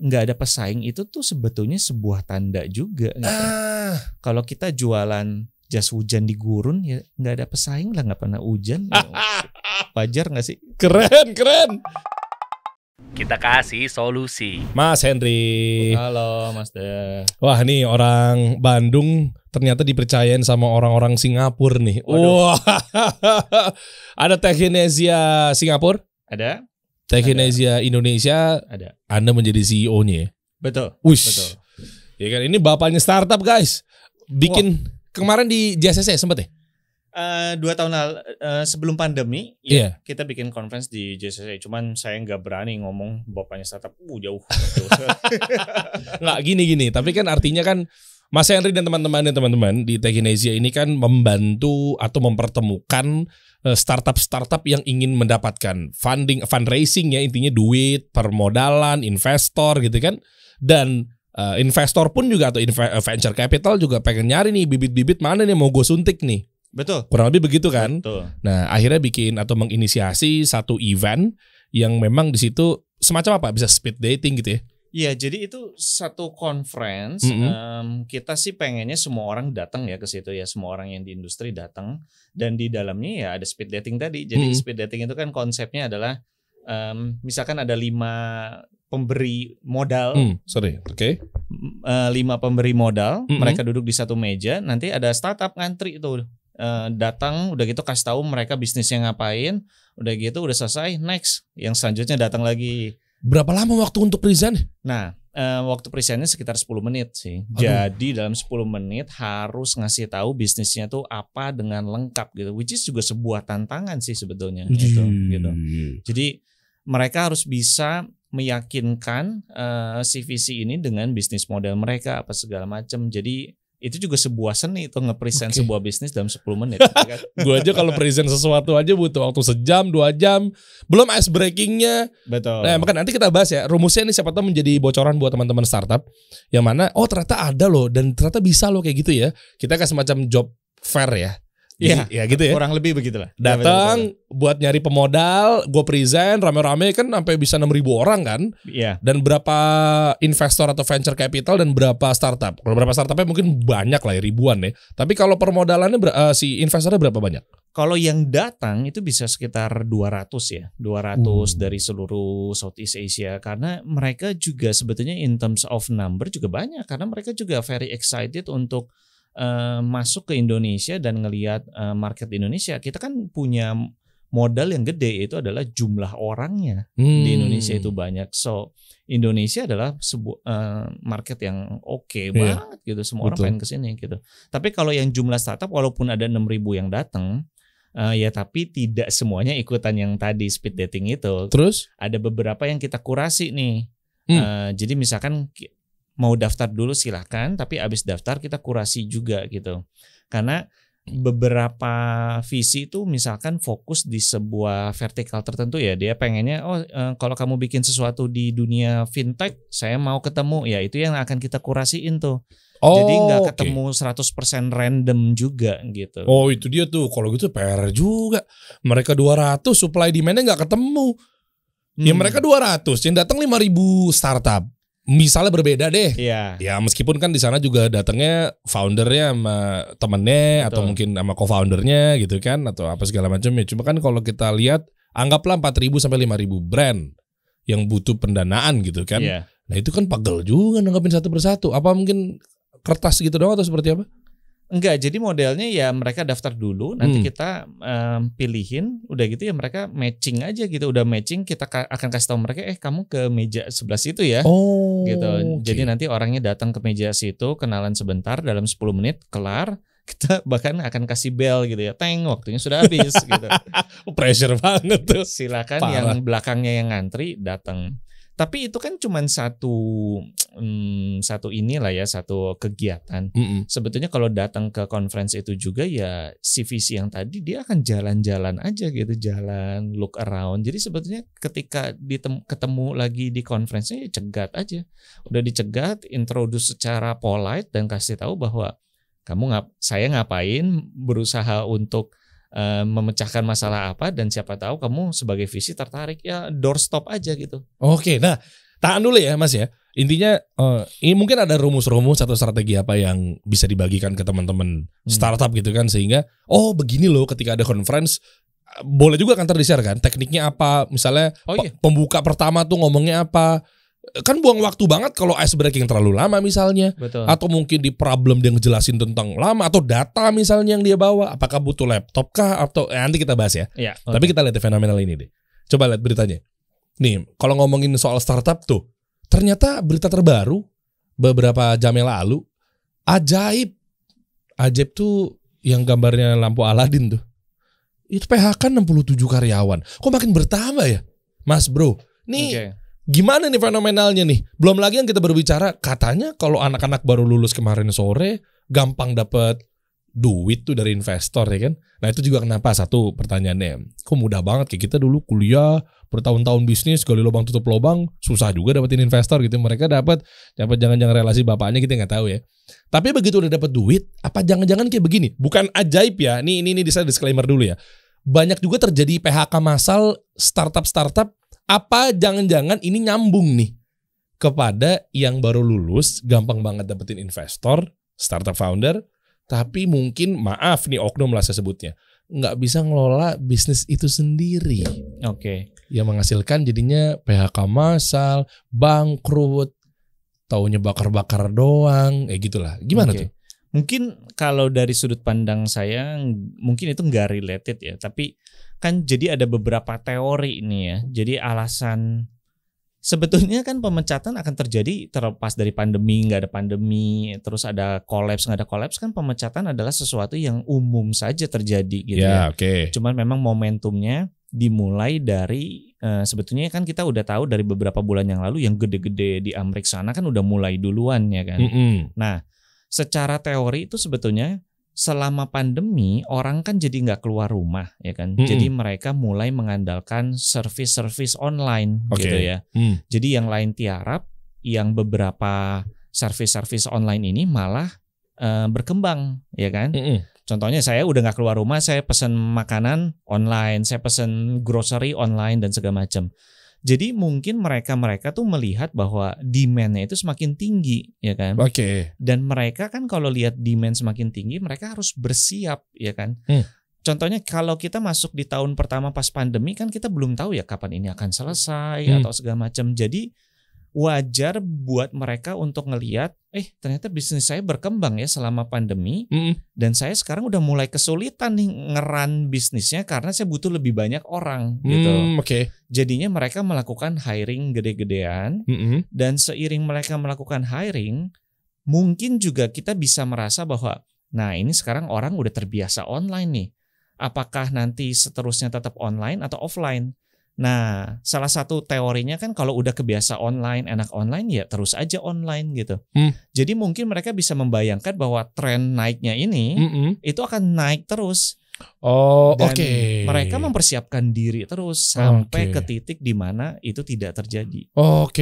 nggak ada pesaing itu tuh sebetulnya sebuah tanda juga. Gitu. Kalau kita jualan jas hujan di gurun ya nggak ada pesaing lah, nggak pernah hujan. Wajar nggak sih? Keren. Kita kasih solusi. Mas Henry. Halo Mas De. Wah, nih orang Bandung ternyata dipercayain sama orang-orang Singapura nih. Wah. Ada Technesia Singapura? Ada. Technesia Indonesia? Ada. Anda menjadi CEO-nya? Betul. Betul. Ya kan, ini bapaknya startup guys. Bikin kemarin di JCC sempet ya? 2 tahun lalu sebelum pandemi Iya. kita bikin conference di JCC. Cuman saya nggak berani ngomong bapaknya startup jauh. Nggak gini. Tapi kan artinya kan Mas Henry dan teman-teman di Technesia ini kan membantu atau mempertemukan startup-startup yang ingin mendapatkan fundraising ya, intinya duit, permodalan, investor gitu kan. Dan investor pun juga atau venture capital juga pengen nyari nih bibit-bibit mana nih mau gue suntik nih. Betul. Kurang lebih begitu kan. Betul. Nah, akhirnya bikin atau menginisiasi satu event yang memang di situ semacam apa? Bisa speed dating gitu ya. Iya, jadi itu satu conference. Kita sih pengennya semua orang datang ya ke situ ya, semua orang yang di industri datang, dan di dalamnya ya ada speed dating tadi. Jadi speed dating itu kan konsepnya adalah misalkan ada 5 pemberi modal. 5 pemberi modal, mereka duduk di satu meja, nanti ada startup ngantri itu. Datang, udah gitu kasih tahu mereka bisnisnya ngapain, udah gitu udah selesai, next yang selanjutnya datang lagi. Berapa lama waktu untuk present? Nah, waktu presentnya sekitar 10 menit sih. Aduh. Jadi dalam 10 menit harus ngasih tahu bisnisnya tuh apa dengan lengkap gitu, which is juga sebuah tantangan sih sebetulnya gitu. Jadi mereka harus bisa meyakinkan si visi ini dengan bisnis model mereka apa segala macam. Jadi itu juga sebuah seni itu nge-present sebuah bisnis dalam 10 menit. Gue aja kalau present sesuatu aja butuh waktu sejam, 2 jam. Belum ice breakingnya. Betul. Nah, maka nanti kita bahas ya. Rumusnya ini siapa tahu menjadi bocoran buat teman-teman startup. Yang mana, ternyata ada loh. Dan ternyata bisa loh kayak gitu ya. Kita kasih semacam job fair ya. Iya, ya gitu ya. Kurang lebih begitulah. Datang buat nyari pemodal, gue present rame-rame kan sampai bisa 6.000 orang kan. Iya. Dan berapa investor atau venture capital dan berapa startup. Kalau berapa startupnya mungkin banyak lah ya, ribuan ya. Tapi kalau permodalannya si investornya berapa banyak? Kalau yang datang itu bisa sekitar 200 ya. 200 dari seluruh Southeast Asia. Karena mereka juga sebetulnya in terms of number juga banyak. Karena mereka juga very excited untuk masuk ke Indonesia dan ngelihat market Indonesia. Kita kan punya modal yang gede, itu adalah jumlah orangnya di Indonesia itu banyak. So Indonesia adalah sebuah market yang oke banget gitu. Semua orang pengen kesini gitu. Tapi kalau yang jumlah startup walaupun ada 6.000 yang datang, ya tapi tidak semuanya ikutan yang tadi speed dating itu. Terus ada beberapa yang kita kurasi nih. Jadi misalkan mau daftar dulu silahkan, tapi abis daftar kita kurasi juga gitu. Karena beberapa visi itu misalkan fokus di sebuah vertikal tertentu ya. Dia pengennya kalau kamu bikin sesuatu di dunia fintech, saya mau ketemu. Ya itu yang akan kita kurasiin tuh. Jadi nggak ketemu 100% random juga gitu. Oh itu dia tuh. Kalau gitu PR juga. Mereka 200 supply demand-nya nggak ketemu. Ya mereka 200, yang datang 5.000 startup. Misalnya berbeda deh. Iya. Ya meskipun kan di sana juga datangnya foundernya sama temennya atau mungkin sama co-foundernya gitu kan atau apa segala macam ya. Cuma kan kalau kita lihat anggaplah 4.000 sampai 5.000 brand yang butuh pendanaan gitu kan. Iya. Nah itu kan pegel juga nanggapin satu persatu. Apa mungkin kertas gitu doang atau seperti apa? Enggak, jadi modelnya ya mereka daftar dulu, nanti kita pilihin, udah gitu ya mereka matching aja gitu, udah matching kita akan kasih tahu mereka, kamu ke meja sebelah situ ya, gitu. Jadi nanti orangnya datang ke meja situ, kenalan sebentar, dalam 10 menit kelar, kita bahkan akan kasih bell gitu ya, teng waktunya sudah habis gitu. Pressure banget tuh. Silakan yang belakangnya yang ngantri datang. Tapi itu kan cuma satu inilah ya, satu kegiatan. Sebetulnya kalau datang ke conference itu juga ya si visi yang tadi dia akan jalan-jalan aja gitu, jalan look around. Jadi sebetulnya ketika ketemu lagi di conference-nya ya cegat aja. Udah dicegat, introduce secara polite dan kasih tahu bahwa saya ngapain, berusaha untuk memecahkan masalah apa, dan siapa tahu kamu sebagai visi tertarik, ya doorstop aja gitu. Oke, nah tahan dulu ya Mas ya. Intinya ini mungkin ada rumus-rumus atau strategi apa yang bisa dibagikan ke teman-teman startup gitu kan, sehingga begini loh ketika ada conference boleh juga kan di-share kan tekniknya apa, misalnya pembuka pertama tuh ngomongnya apa. Kan buang waktu banget kalau ice breaking terlalu lama misalnya. Betul. Atau mungkin di problem dia ngejelasin tentang lama, atau data misalnya yang dia bawa, apakah butuh laptop kah, atau nanti kita bahas ya. Tapi kita lihat fenomenal ini deh. Coba lihat beritanya. Nih, kalau ngomongin soal startup tuh, ternyata berita terbaru beberapa jam yang lalu, ajaib tuh yang gambarnya lampu Aladin tuh. Itu PHK 67 karyawan. Kok makin bertambah ya, Mas Bro? Nih gimana nih fenomenalnya nih? Belum lagi yang kita berbicara, katanya kalau anak-anak baru lulus kemarin sore gampang dapat duit tuh dari investor ya kan. Nah itu juga kenapa satu pertanyaannya, kok mudah banget kayak kita dulu kuliah bertahun-tahun bisnis, gali lubang tutup lubang, susah juga dapetin investor gitu. Mereka dapat jangan-jangan relasi bapaknya kita nggak tahu ya. Tapi begitu udah dapat duit, apa jangan-jangan kayak begini? Bukan ajaib ya. Ini saya disclaimer dulu ya. Banyak juga terjadi PHK massal startup. Apa jangan-jangan ini nyambung nih kepada yang baru lulus, gampang banget dapetin investor, startup founder, tapi mungkin maaf nih oknum lah saya sebutnya, nggak bisa ngelola bisnis itu sendiri. Yang menghasilkan jadinya PHK massal, bangkrut, taunya bakar-bakar doang, gitulah. Gimana tuh? Mungkin kalau dari sudut pandang saya, mungkin itu nggak related ya. Tapi kan jadi ada beberapa teori ini ya. Jadi alasan sebetulnya kan pemecatan akan terjadi terlepas dari pandemi, nggak ada pandemi, terus ada kolaps, nggak ada kolaps, kan pemecatan adalah sesuatu yang umum saja terjadi gitu ya. Cuman memang momentumnya dimulai dari sebetulnya kan kita udah tahu dari beberapa bulan yang lalu yang gede-gede di Amerika sana kan udah mulai duluan ya kan. Nah, secara teori itu sebetulnya selama pandemi orang kan jadi nggak keluar rumah ya kan. Jadi mereka mulai mengandalkan service online gitu ya. Jadi yang lain tiarap, yang beberapa service online ini malah berkembang ya kan. Contohnya saya udah nggak keluar rumah, saya pesan makanan online, saya pesan grocery online dan segala macam. Jadi mungkin mereka tuh melihat bahwa demand-nya itu semakin tinggi ya kan. Dan mereka kan kalau lihat demand semakin tinggi, mereka harus bersiap ya kan. Contohnya kalau kita masuk di tahun pertama pas pandemi kan kita belum tahu ya kapan ini akan selesai atau segala macam. Jadi wajar buat mereka untuk ngelihat, ternyata bisnis saya berkembang ya selama pandemi, dan saya sekarang udah mulai kesulitan nih ngeran bisnisnya karena saya butuh lebih banyak orang gitu. Jadinya mereka melakukan hiring gede-gedean, dan seiring mereka melakukan hiring, mungkin juga kita bisa merasa bahwa, nah ini sekarang orang udah terbiasa online nih. Apakah nanti seterusnya tetap online atau offline? Nah, salah satu teorinya kan kalau udah kebiasa online, enak online ya terus aja online gitu. Jadi mungkin mereka bisa membayangkan bahwa tren naiknya ini itu akan naik terus. Dan mereka mempersiapkan diri terus sampai ke titik di mana itu tidak terjadi.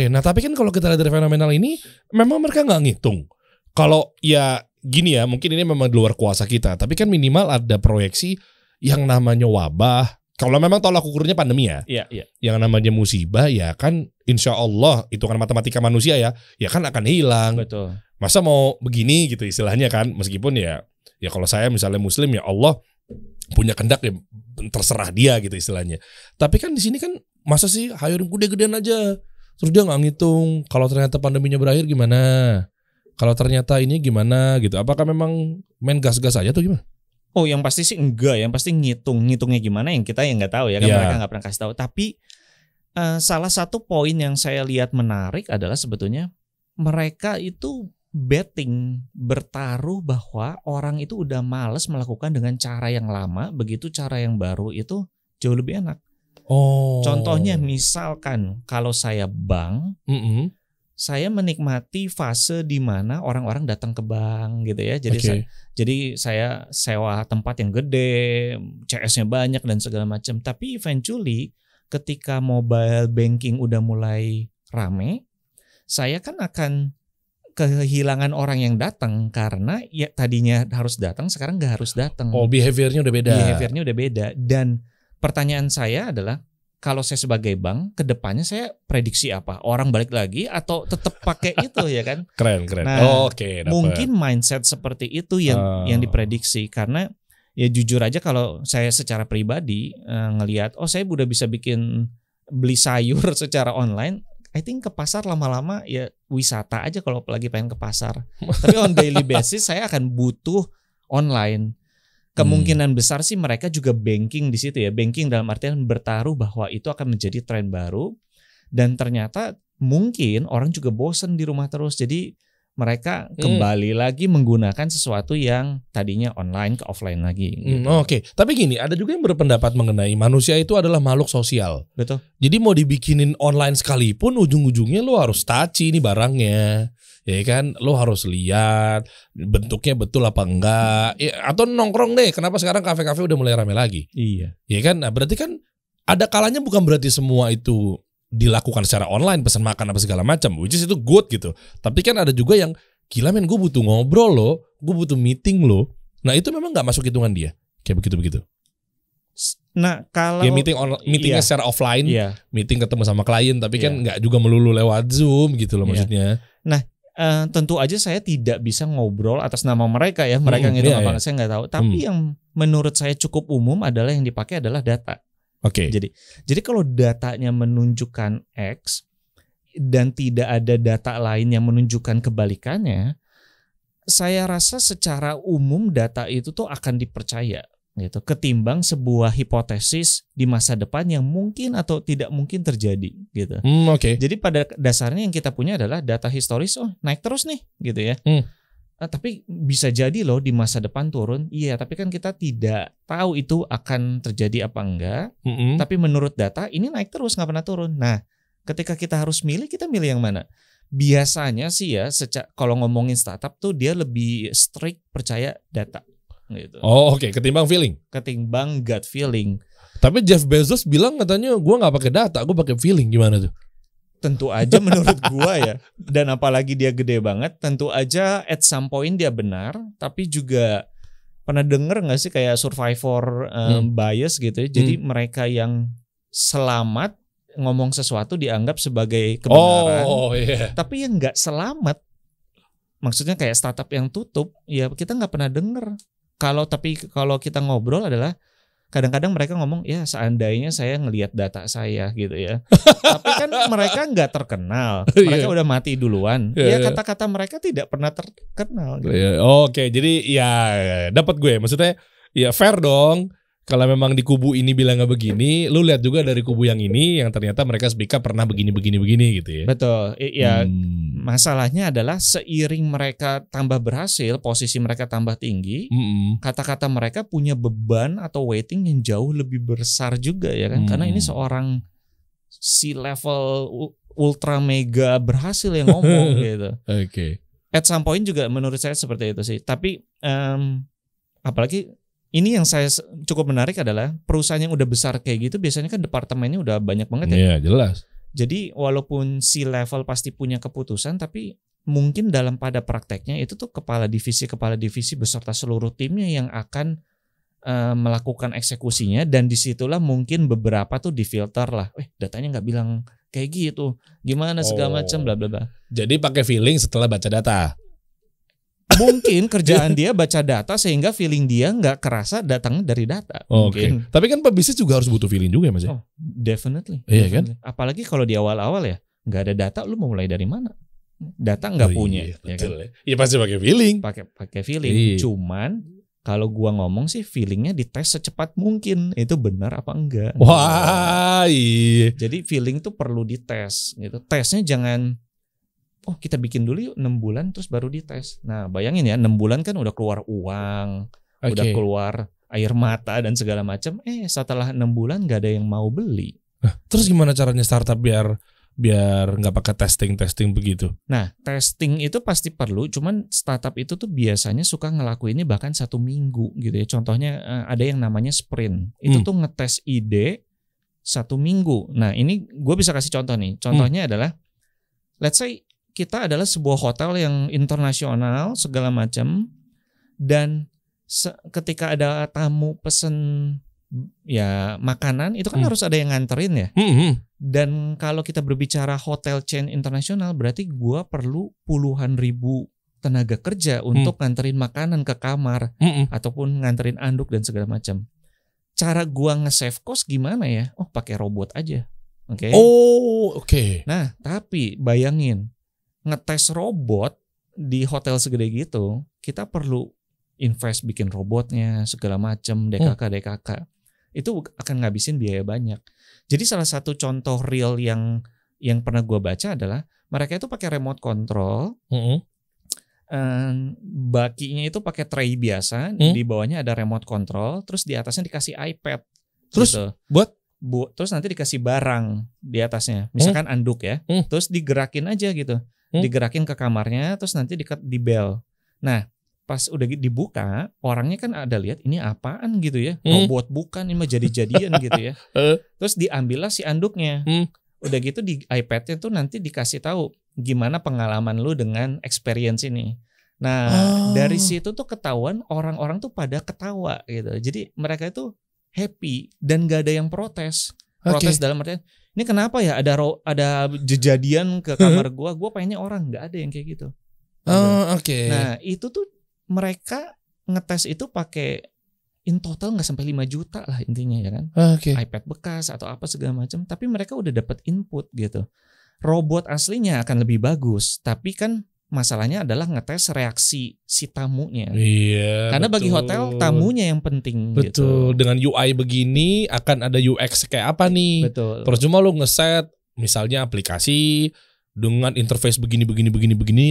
Nah tapi kan kalau kita lihat dari fenomenal ini, memang mereka nggak ngitung. Kalau ya gini ya, mungkin ini memang di luar kuasa kita, tapi kan minimal ada proyeksi yang namanya wabah. Kalau memang tolak ukurnya pandemi ya, yang namanya musibah ya kan insya Allah hitungan matematika manusia ya kan akan hilang. Betul. Masa mau begini gitu istilahnya kan, meskipun ya kalau saya misalnya muslim ya Allah punya kehendak ya terserah dia gitu istilahnya. Tapi kan di sini kan masa sih hiring gede-gedean aja, terus dia nggak ngitung kalau ternyata pandeminya berakhir gimana, kalau ternyata ini gimana gitu. Apakah memang main gas-gas aja tuh gimana? Yang pasti sih enggak, yang pasti ngitungnya gimana yang kita yang nggak tahu ya kan, mereka nggak pernah kasih tahu. Tapi salah satu poin yang saya lihat menarik adalah sebetulnya mereka itu betting, bertaruh bahwa orang itu udah males melakukan dengan cara yang lama, begitu cara yang baru itu jauh lebih enak. Contohnya misalkan kalau saya bank, saya menikmati fase di mana orang-orang datang ke bank gitu ya. Jadi saya sewa tempat yang gede, CS-nya banyak dan segala macam. Tapi eventually ketika mobile banking udah mulai rame, saya kan akan kehilangan orang yang datang karena ya tadinya harus datang, sekarang nggak harus datang. Behaviornya udah beda. Dan pertanyaan saya adalah, kalau saya sebagai bank, kedepannya saya prediksi apa? Orang balik lagi atau tetap pakai itu ya kan? Keren. Nah, Oke, dapet. mungkin mindset seperti itu yang diprediksi, karena ya jujur aja kalau saya secara pribadi ngelihat, saya udah bisa beli sayur secara online. I think ke pasar lama-lama ya wisata aja kalau lagi pengen ke pasar. Tapi on daily basis saya akan butuh online. Kemungkinan besar sih mereka juga banking di situ ya. Banking dalam artian bertaruh bahwa itu akan menjadi tren baru. Dan ternyata mungkin orang juga bosen di rumah terus. Jadi mereka kembali lagi menggunakan sesuatu yang tadinya online ke offline lagi. Gitu. Oke. Tapi gini, ada juga yang berpendapat mengenai manusia itu adalah makhluk sosial. Betul. Jadi mau dibikinin online sekalipun ujung-ujungnya lo harus touchy ini barangnya. Ya kan, lo harus lihat bentuknya betul apa enggak, atau nongkrong deh. Kenapa sekarang kafe-kafe udah mulai rame lagi? Iya. Ya kan, nah berarti kan ada kalanya bukan berarti semua itu dilakukan secara online, pesan makan apa segala macam, which is itu good gitu. Tapi kan ada juga yang gila men, gue butuh ngobrol lo, gue butuh meeting lo. Nah itu memang nggak masuk hitungan dia, kayak begitu. Nah kalau ya meetingnya secara offline, meeting ketemu sama klien, tapi kan nggak juga melulu lewat Zoom gitu loh maksudnya. Nah tentu aja saya tidak bisa ngobrol atas nama mereka ya, mereka ngitung apa saya nggak tahu. Tapi yang menurut saya cukup umum adalah yang dipakai adalah data. Oke. Jadi kalau datanya menunjukkan X dan tidak ada data lain yang menunjukkan kebalikannya, saya rasa secara umum data itu tuh akan dipercaya gitu, ketimbang sebuah hipotesis di masa depan yang mungkin atau tidak mungkin terjadi gitu. Oke. Jadi pada dasarnya yang kita punya adalah data historis, naik terus nih gitu ya. Tapi bisa jadi loh di masa depan turun. Iya, tapi kan kita tidak tahu itu akan terjadi apa enggak. Tapi menurut data ini naik terus, nggak pernah turun. Nah, ketika kita harus milih, kita milih yang mana? Biasanya sih ya, kalau ngomongin startup tuh dia lebih strict percaya data. Gitu. Oke. Ketimbang feeling. Ketimbang gut feeling. Tapi Jeff Bezos bilang katanya gue nggak pakai data, gue pakai feeling. Gimana tuh? Tentu aja menurut gua ya, dan apalagi dia gede banget, tentu aja at some point dia benar. Tapi juga pernah denger nggak sih kayak survivor bias gitu ya? Jadi mereka yang selamat ngomong sesuatu dianggap sebagai kebenaran. Tapi yang nggak selamat, maksudnya kayak startup yang tutup, ya kita nggak pernah denger. Tapi kalau kita ngobrol adalah kadang-kadang mereka ngomong ya seandainya saya ngelihat data saya gitu ya. Tapi kan mereka nggak terkenal, mereka udah mati duluan. Ya kata-kata mereka tidak pernah terkenal. Gitu. Oke, jadi ya dapat gue. Maksudnya ya fair dong. Kalau memang di kubu ini bilangnya begini, lu lihat juga dari kubu yang ini yang ternyata mereka speak up pernah begini gitu ya. Betul. Ya masalahnya adalah seiring mereka tambah berhasil, posisi mereka tambah tinggi, kata-kata mereka punya beban atau weighting yang jauh lebih besar juga ya kan. Karena ini seorang C-level ultra mega berhasil yang ngomong gitu. Oke. At some point juga menurut saya seperti itu sih. Tapi apalagi ini yang saya cukup menarik adalah perusahaan yang udah besar kayak gitu biasanya kan departemennya udah banyak banget ya. Iya, jelas. Jadi walaupun C-level pasti punya keputusan, tapi mungkin dalam pada prakteknya itu tuh kepala divisi beserta seluruh timnya yang akan melakukan eksekusinya, dan disitulah mungkin beberapa tuh difilter lah. Datanya nggak bilang kayak gitu, gimana segala macam bla bla bla. Jadi pakai feeling setelah baca data. Mungkin kerjaan dia baca data sehingga feeling dia nggak kerasa datangnya dari data. Oke. Tapi kan pebisnis juga harus butuh feeling juga ya Mas ya? Definitely. Iya kan? Apalagi kalau di awal-awal ya nggak ada data, lu mau mulai dari mana? Data nggak punya. Iya, ya betul kan? Ya pasti pakai feeling. Pakai feeling. Iya. Cuman kalau gua ngomong sih feelingnya dites secepat mungkin. Itu benar apa enggak? Wah, iya. Jadi feeling tuh perlu dites gitu. Tesnya jangan kita bikin dulu yuk 6 bulan terus baru dites. Nah bayangin ya 6 bulan kan udah keluar uang, udah keluar air mata dan segala macam. Setelah 6 bulan gak ada yang mau beli. Terus gimana caranya startup biar nggak pakai testing begitu? Nah testing itu pasti perlu. Cuman startup itu tuh biasanya suka ngelakuinnya bahkan 1 minggu gitu ya. Contohnya ada yang namanya sprint. Itu tuh ngetes ide 1 minggu. Nah ini gue bisa kasih contoh nih. Contohnya adalah let's say kita adalah sebuah hotel yang internasional segala macam, dan ketika ada tamu pesen ya makanan itu kan harus ada yang nganterin ya. Dan kalau kita berbicara hotel chain internasional berarti gua perlu puluhan ribu tenaga kerja untuk nganterin makanan ke kamar ataupun nganterin anduk dan segala macam. Cara gua nge-save cost gimana ya? Oh, pakai robot aja. Oke. Oke. Nah, tapi bayangin ngetes robot di hotel segede gitu, kita perlu invest bikin robotnya segala macam, DKK. Itu akan ngabisin biaya banyak. Jadi salah satu contoh real yang pernah gua baca adalah mereka itu pakai remote control. Bakinya itu pakai tray biasa, di bawahnya ada remote control, terus di atasnya dikasih iPad. Terus gitu. Terus nanti dikasih barang di atasnya, misalkan anduk ya, terus digerakin aja gitu, digerakin ke kamarnya, terus nanti di bel. Nah, pas udah dibuka, orangnya kan ada lihat ini apaan gitu ya, robot bukan, ini mah jadi-jadian gitu ya. Terus diambillah si anduknya. Udah gitu di iPad-nya tuh nanti dikasih tahu gimana pengalaman lu dengan experience ini. Nah, dari situ tuh ketahuan orang-orang tuh pada ketawa gitu. Jadi mereka itu happy dan gak ada yang protes. Protes dalam artian, ini kenapa ya ada kejadian ke kamar gua pengennya orang, nggak ada yang kayak gitu. Nah, itu tuh mereka ngetes itu pakai in total nggak sampai 5 juta lah intinya ya kan. iPad bekas atau apa segala macam, tapi mereka udah dapat input gitu. Robot aslinya akan lebih bagus, tapi kan masalahnya adalah ngetes reaksi si tamunya. Iya. Karena bagi hotel tamunya yang penting. Betul. Gitu. Dengan UI begini akan ada UX kayak apa nih? Betul. Percuma lu ngeset misalnya aplikasi dengan interface begini,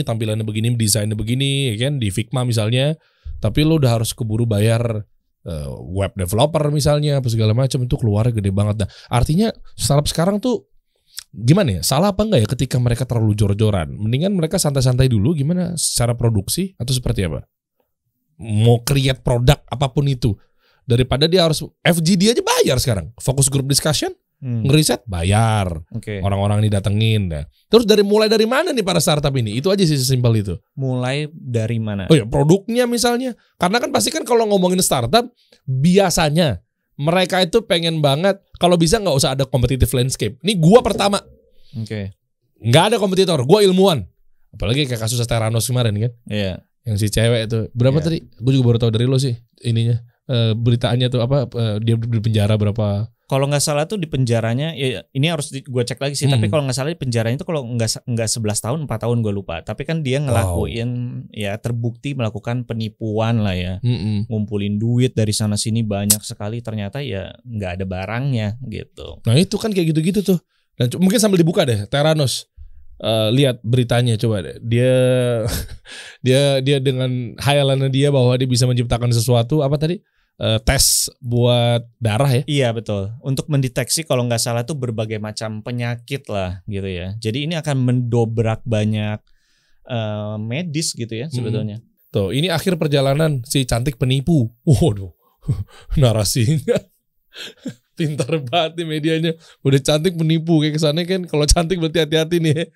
tampilannya begini, desainnya begini, ya kan di Figma misalnya. Tapi lu udah harus keburu bayar web developer misalnya apa segala macam, itu keluarnya gede banget. Nah, artinya startup sekarang tuh gimana ya? Salah apa enggak ya ketika mereka terlalu jor-joran? Mendingan mereka santai-santai dulu gimana secara produksi atau seperti apa? Mau create produk apapun itu. Daripada dia harus FGD aja bayar sekarang. Focus group discussion, ngeriset bayar. Orang-orang ini datengin. Nah. Terus mulai dari mana nih para startup ini? Itu aja sih sesimpel itu. Mulai dari mana? Oh ya, produknya misalnya. Karena kan pasti kan kalau ngomongin startup biasanya mereka itu pengen banget kalau bisa nggak usah ada competitive landscape. Ini gua pertama. Nggak ada kompetitor. Gua ilmuwan. Apalagi kayak kasus Theranos kemarin kan. Iya. Yang si cewek itu. Berapa tadi? Gue juga baru tahu dari lo sih ininya. Beritaannya tuh apa? Dia di penjara berapa? Kalau nggak salah tuh di penjaranya, ya ini harus gue cek lagi sih. Tapi kalau nggak salah di penjaranya itu kalau nggak 11 tahun, 4 tahun gue lupa. Tapi kan dia ngelakuin ya terbukti melakukan penipuan lah ya, ngumpulin duit dari sana sini banyak sekali. Ternyata ya nggak ada barangnya gitu. Nah itu kan kayak gitu-gitu tuh. Dan mungkin sambil dibuka deh, Theranos. Lihat beritanya coba deh. Dia dengan hayalannya dia bahwa dia bisa menciptakan sesuatu apa tadi? Tes buat darah ya? Iya betul. Untuk mendeteksi kalau nggak salah tuh berbagai macam penyakit lah gitu ya. Jadi ini akan mendobrak banyak medis gitu ya sebetulnya. Tuh ini akhir perjalanan si cantik penipu. Waduh, narasinya pintar banget nih medianya. Udah cantik penipu kayak kesannya kan. Kalau cantik berarti hati-hati nih.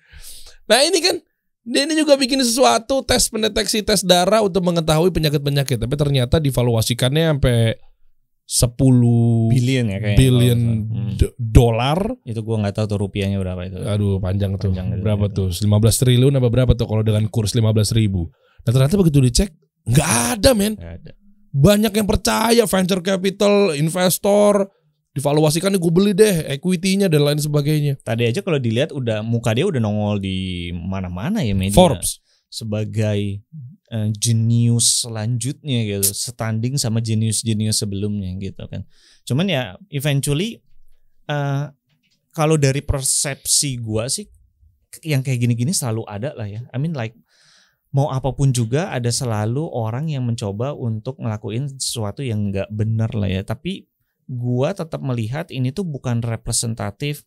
Nah ini kan dia ini juga bikin sesuatu tes pendeteksi tes darah untuk mengetahui penyakit-penyakit. Tapi ternyata divaluasikannya sampai 10 billion ya kayaknya. Billion dolar. Itu gua nggak tahu tuh rupiahnya berapa itu. Aduh panjang tuh. Berapa tuh? 15 triliun apa berapa tuh kalau dengan kurs 15.000. Nah ternyata begitu dicek nggak ada men. Nggak ada. Banyak yang percaya venture capital, investor divaluasikan gue beli deh equity-nya dan lain sebagainya. Tadi aja kalau dilihat udah muka dia udah nongol di mana-mana ya media. Forbes sebagai jenius selanjutnya gitu, standing sama jenius-jenius sebelumnya gitu kan. Cuman ya eventually kalau dari persepsi gua sih yang kayak gini-gini selalu ada lah ya. I mean like mau apapun juga ada selalu orang yang mencoba untuk ngelakuin sesuatu yang nggak benar lah ya. Tapi gua tetap melihat ini tuh bukan representatif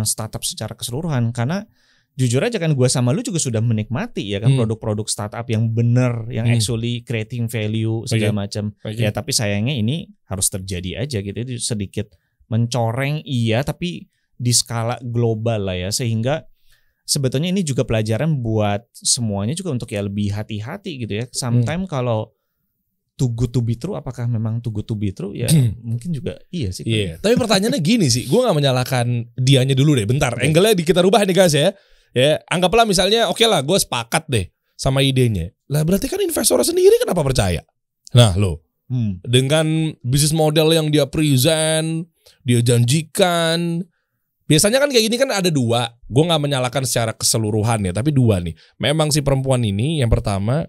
startup secara keseluruhan, karena jujur aja kan gua sama lu juga sudah menikmati ya kan produk-produk startup yang benar, yang actually creating value segala macam. Ya tapi sayangnya ini harus terjadi aja gitu. Itu sedikit mencoreng iya, tapi di skala global lah ya, sehingga sebetulnya ini juga pelajaran buat semuanya juga untuk ya lebih hati-hati gitu ya. Sometimes kalau too good to be true, apakah memang too good to be true? Ya mungkin juga iya sih. Iya. Tapi pertanyaannya gini sih, gue nggak menyalahkan dianya dulu deh. Bentar, angle-nya kita rubah nih guys ya. Ya, anggaplah misalnya oke lah, gue sepakat deh sama idenya. Lah berarti kan investor sendiri kenapa percaya? Nah lo, dengan bisnis model yang dia present, dia janjikan. Biasanya kan kayak gini kan ada dua. Gue nggak menyalahkan secara keseluruhan ya, tapi dua nih. Memang si perempuan ini yang pertama,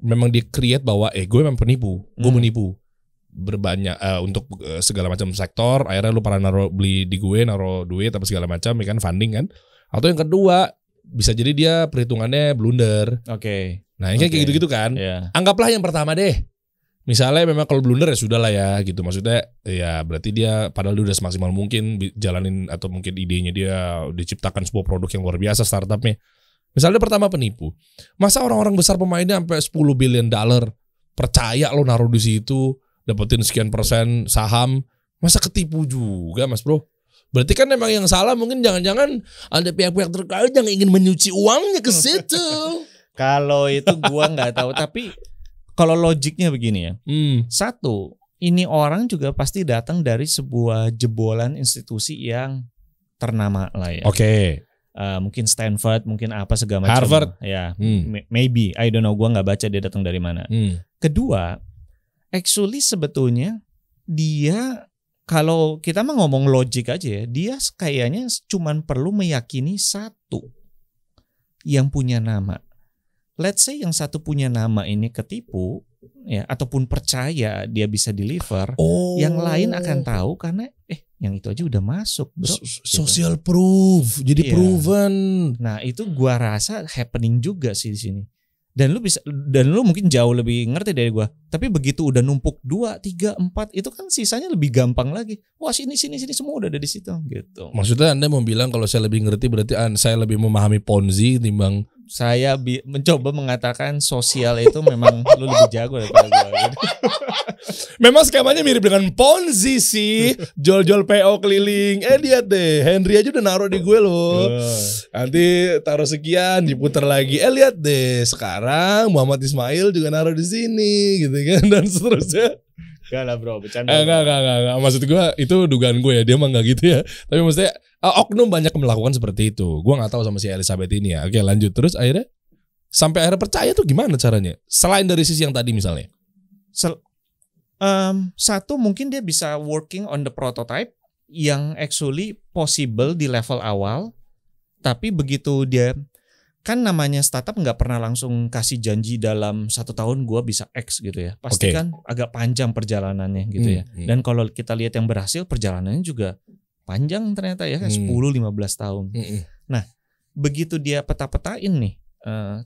memang dia create bahwa gue memang penipu, gue menipu berbanyak untuk segala macam sektor. Akhirnya lu pada beli di gue, naruh duit apa segala macam, ya kan, funding kan. Atau yang kedua bisa jadi dia perhitungannya blunder. Oke. Nah ini kayak gitu-gitu kan. Yeah. Anggaplah yang pertama deh. Misalnya memang kalau blunder ya sudah lah ya gitu. Maksudnya ya berarti dia padahal dia udah semaksimal mungkin jalanin, atau mungkin idenya dia diciptakan sebuah produk yang luar biasa startupnya. Misalnya pertama penipu. Masa orang-orang besar pemainnya sampai $10 billion percaya lo naruh di situ, dapetin sekian persen saham, masa ketipu juga mas bro? Berarti kan memang yang salah mungkin jangan-jangan ada pihak-pihak terkait yang ingin menyuci uangnya ke situ. Kalau itu gua nggak tahu, tapi kalau logiknya begini ya. Satu, ini orang juga pasti datang dari sebuah jebolan institusi yang ternama lah ya. Oke. Mungkin Stanford, mungkin apa segala macam. Harvard. Ya, maybe. I don't know, gua nggak baca dia datang dari mana. Kedua, actually sebetulnya dia, kalau kita mah ngomong logik aja ya, dia kayaknya cuman perlu meyakini satu yang punya nama. Let's say yang satu punya nama ini ketipu ya, ataupun percaya dia bisa deliver, yang lain akan tahu karena yang itu aja udah masuk, bro. Social proof, jadi proven. Nah itu gua rasa happening juga sih di sini. Dan lu mungkin jauh lebih ngerti dari gua. Tapi begitu udah numpuk 2, 3, 4, itu kan sisanya lebih gampang lagi. Wah sini semua udah ada di situ gitu. Maksudnya Anda mau bilang kalau saya lebih ngerti berarti saya lebih memahami Ponzi timbang. Saya mencoba mengatakan sosial itu memang lu lebih jago daripada gua gitu. Memang skemanya mirip dengan Ponzi sih. Jual-jual PO keliling. Lihat deh, Henry aja udah naruh di gue loh. Nanti taruh sekian, diputar lagi. Lihat deh, sekarang Muhammad Ismail juga naruh di sini gitu kan, dan seterusnya. Gak lah bro, bercanda. Enggak. Maksud gue itu dugaan gue ya, dia mah nggak gitu ya. Tapi maksudnya oknum banyak melakukan seperti itu. Gue nggak tahu sama si Elizabeth ini ya. Oke lanjut terus akhirnya sampai akhirnya percaya tuh gimana caranya? Selain dari sisi yang tadi misalnya. Satu mungkin dia bisa working on the prototype yang actually possible di level awal. Tapi begitu dia, kan namanya startup nggak pernah langsung kasih janji dalam 1 tahun gue bisa X gitu ya. Pasti kan agak panjang perjalanannya gitu ya. Dan kalau kita lihat yang berhasil, perjalanannya juga panjang ternyata ya, 10-15 tahun. Nah begitu dia peta-petain nih,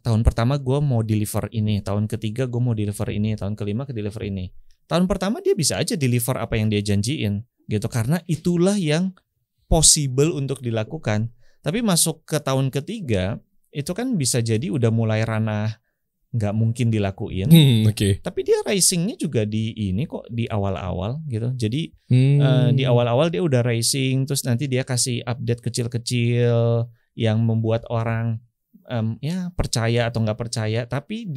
tahun pertama gue mau deliver ini, tahun ketiga gue mau deliver ini, tahun kelima ke deliver ini. Tahun pertama dia bisa aja deliver apa yang dia janjiin gitu, karena itulah yang possible untuk dilakukan. Tapi masuk ke tahun ketiga itu kan bisa jadi udah mulai ranah nggak mungkin dilakuin. Tapi dia racingnya juga di ini kok di awal-awal gitu. Jadi di awal-awal dia udah racing, terus nanti dia kasih update kecil-kecil yang membuat orang ya percaya atau nggak percaya. Tapi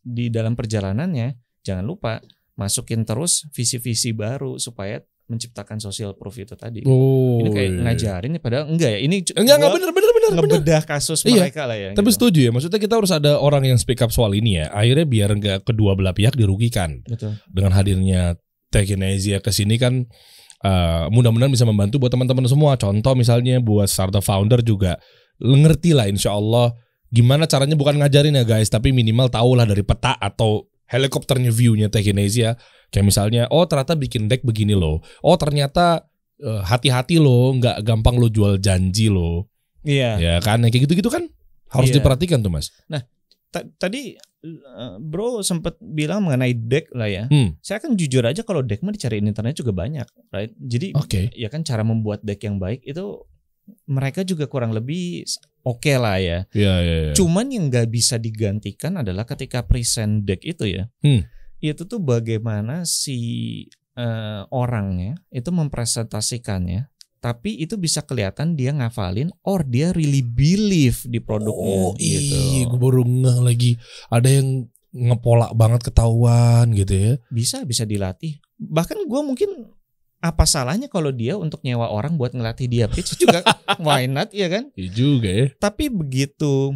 di dalam perjalanannya jangan lupa masukin terus visi-visi baru supaya menciptakan social proof itu tadi. Ini kayak ngajarin nih, padahal enggak ya. Ini enggak bener ngebedah kasus mereka lah ya. Tapi gitu. setuju ya, maksudnya kita harus ada orang yang speak up soal ini ya. Akhirnya biar enggak kedua belah pihak dirugikan. Betul. Dengan hadirnya Techinesia ke sini kan mudah-mudahan bisa membantu buat teman-teman semua. Contoh misalnya buat startup founder juga ngerti lah insyaallah gimana caranya, bukan ngajarin ya guys, tapi minimal tahulah dari peta atau helikopternya view-nya Techinesia. Kayak misalnya, ternyata bikin deck begini loh. Ternyata hati-hati loh, nggak gampang lo jual janji loh. Iya. Ya kan, kayak gitu-gitu kan harus diperhatikan tuh mas. Nah, tadi bro sempat bilang mengenai deck lah ya. Saya kan jujur aja kalau deck mah dicariin internet juga banyak, right? Jadi ya kan cara membuat deck yang baik itu mereka juga kurang lebih oke lah ya. Iya. Cuman yang nggak bisa digantikan adalah ketika present deck itu ya. Itu tuh bagaimana si orangnya itu mempresentasikannya, tapi itu bisa kelihatan dia ngafalin or dia really believe di produknya. Iya, gue baru ngeh lagi ada yang ngepolak banget ketahuan gitu ya. Bisa dilatih. Bahkan gue mungkin apa salahnya kalau dia untuk nyewa orang buat ngelatih dia pitch juga, why not, ya kan? Iya juga ya. Tapi begitu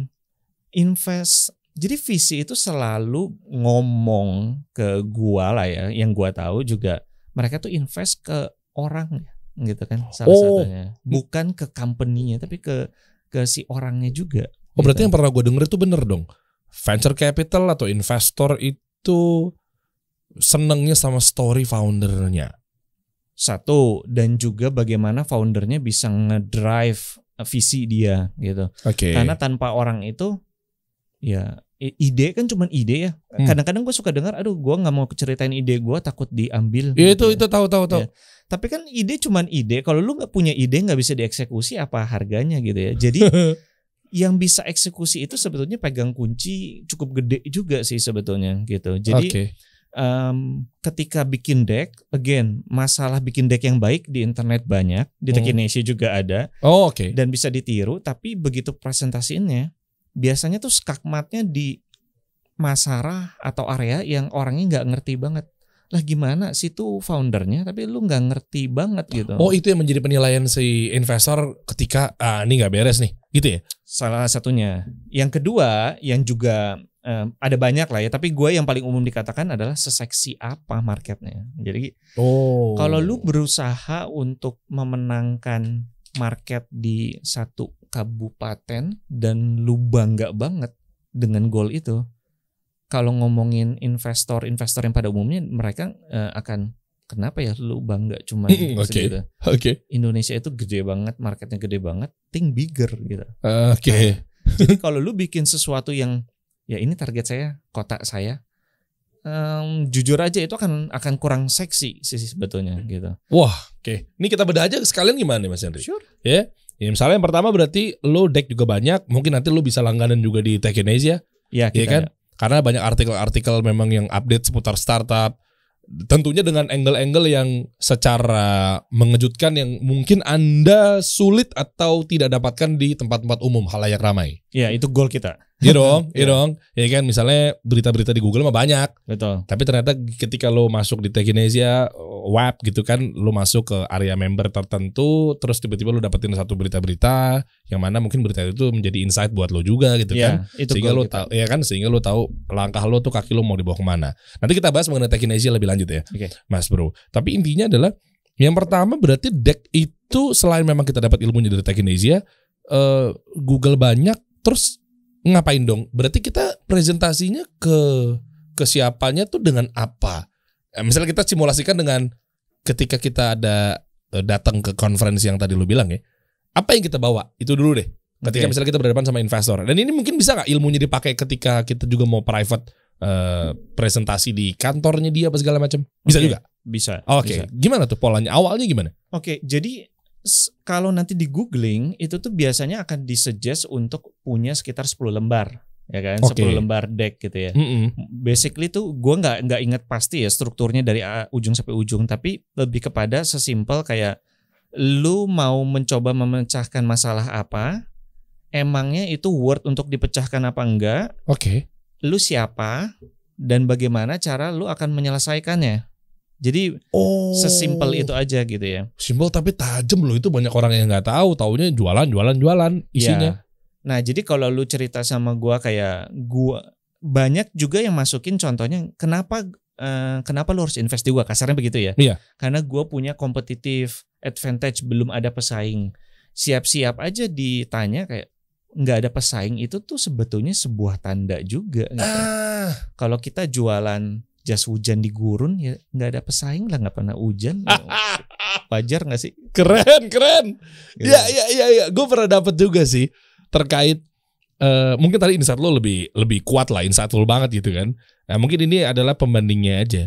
invest, jadi VC itu selalu ngomong ke gua lah ya, yang gua tahu juga mereka tuh invest ke orang gitu kan, salah satunya. Bukan ke company-nya tapi ke si orangnya juga. Oh berarti yang pernah gue denger itu bener dong. Venture capital atau investor itu senengnya sama story foundernya. Satu, dan juga bagaimana foundernya bisa ngedrive visi dia gitu. Oke. Karena tanpa orang itu, ya ide kan cuma ide ya. Kadang-kadang gue suka dengar, aduh gue nggak mau ceritain ide gue takut diambil. Ya gitu itu tahu. Ya. Tapi kan ide cuma ide. Kalau lu nggak punya ide nggak bisa dieksekusi, apa harganya gitu ya. Jadi yang bisa eksekusi itu sebetulnya pegang kunci cukup gede juga sih sebetulnya gitu. Jadi ketika bikin deck, again masalah bikin deck yang baik di internet banyak, di Techinasia juga ada. Dan bisa ditiru. Tapi begitu presentasiinnya, biasanya tuh skakmatnya di masalah atau area yang orangnya nggak ngerti banget. Lah gimana sih tuh foundernya tapi lu nggak ngerti banget gitu. Oh itu yang menjadi penilaian si investor ketika ini nggak beres nih gitu ya. Salah satunya. Yang kedua yang juga ada banyak lah ya, tapi gue yang paling umum dikatakan adalah seseksi apa marketnya. Jadi kalau lu berusaha untuk memenangkan market di satu kabupaten dan lu bangga banget dengan goal itu, kalau ngomongin investor yang pada umumnya mereka akan, kenapa ya lu bangga cuma segitu. Indonesia itu gede banget, marketnya gede banget, think bigger gitu. Jadi kalau lu bikin sesuatu yang ya ini target saya, kota saya, jujur aja itu akan kurang seksi sih sebetulnya gitu. Wah, ini kita bedah aja sekalian gimana nih Mas Henry? Sure. Ya, misalnya yang pertama berarti lo deck juga banyak, mungkin nanti lo bisa langganan juga di Techinasia. Ya, kita kan? Karena banyak artikel-artikel memang yang update seputar startup. Tentunya dengan angle-angle yang secara mengejutkan yang mungkin Anda sulit atau tidak dapatkan di tempat-tempat umum halayak ramai. Ya, itu goal kita. Iya dong. Ya kan, misalnya berita-berita di Google mah banyak. Betul. Tapi ternyata ketika lo masuk di Techinasia web gitu kan, lo masuk ke area member tertentu, terus tiba-tiba lo dapetin satu berita-berita yang mana mungkin berita itu menjadi insight buat lo juga gitu kan. Itu sehingga lo tahu, ya kan, sehingga lo tahu langkah lo tuh, kaki lo mau dibawa kemana. Nanti kita bahas mengenai Techinasia lebih lanjut ya, Mas Bro. Tapi intinya adalah yang pertama berarti deck itu selain memang kita dapat ilmunya dari Techinasia, Google banyak, terus ngapain dong? Berarti kita presentasinya ke siapanya tuh dengan apa? Misalnya kita simulasikan dengan ketika kita ada datang ke conference yang tadi lu bilang ya. Apa yang kita bawa? Itu dulu deh. Ketika misalnya kita berhadapan sama investor. Dan ini mungkin bisa gak ilmunya dipakai ketika kita juga mau private presentasi di kantornya dia apa segala macam? Bisa juga? Bisa. Bisa. Gimana tuh polanya? Awalnya gimana? Jadi kalau nanti di googling itu tuh biasanya akan disuggest untuk punya sekitar 10 lembar, ya kan, 10 lembar deck gitu ya. Basically tuh gue nggak ingat pasti ya strukturnya dari ujung sampai ujung, tapi lebih kepada sesimpel kayak lu mau mencoba memecahkan masalah apa, emangnya itu worth untuk dipecahkan apa enggak, lu siapa dan bagaimana cara lu akan menyelesaikannya. Jadi sesimpel itu aja gitu ya. Simpel tapi tajam loh, itu banyak orang yang nggak tahu, taunya jualan isinya. Ya. Nah jadi kalau lu cerita sama gua banyak juga yang masukin contohnya kenapa lu harus invest di gua, kasarnya begitu ya. Iya. Karena gua punya competitive advantage, belum ada pesaing. Siap-siap aja ditanya kayak nggak ada pesaing, itu tuh sebetulnya sebuah tanda juga. Gitu. Kalau kita jualan jas hujan di gurun ya nggak ada pesaing lah, nggak pernah hujan. Wajar nggak sih? Keren. Ya, gue pernah dapat juga sih terkait mungkin tadi insight lo lebih kuat lah, insightful banget gitu kan. Nah, mungkin ini adalah pembandingnya aja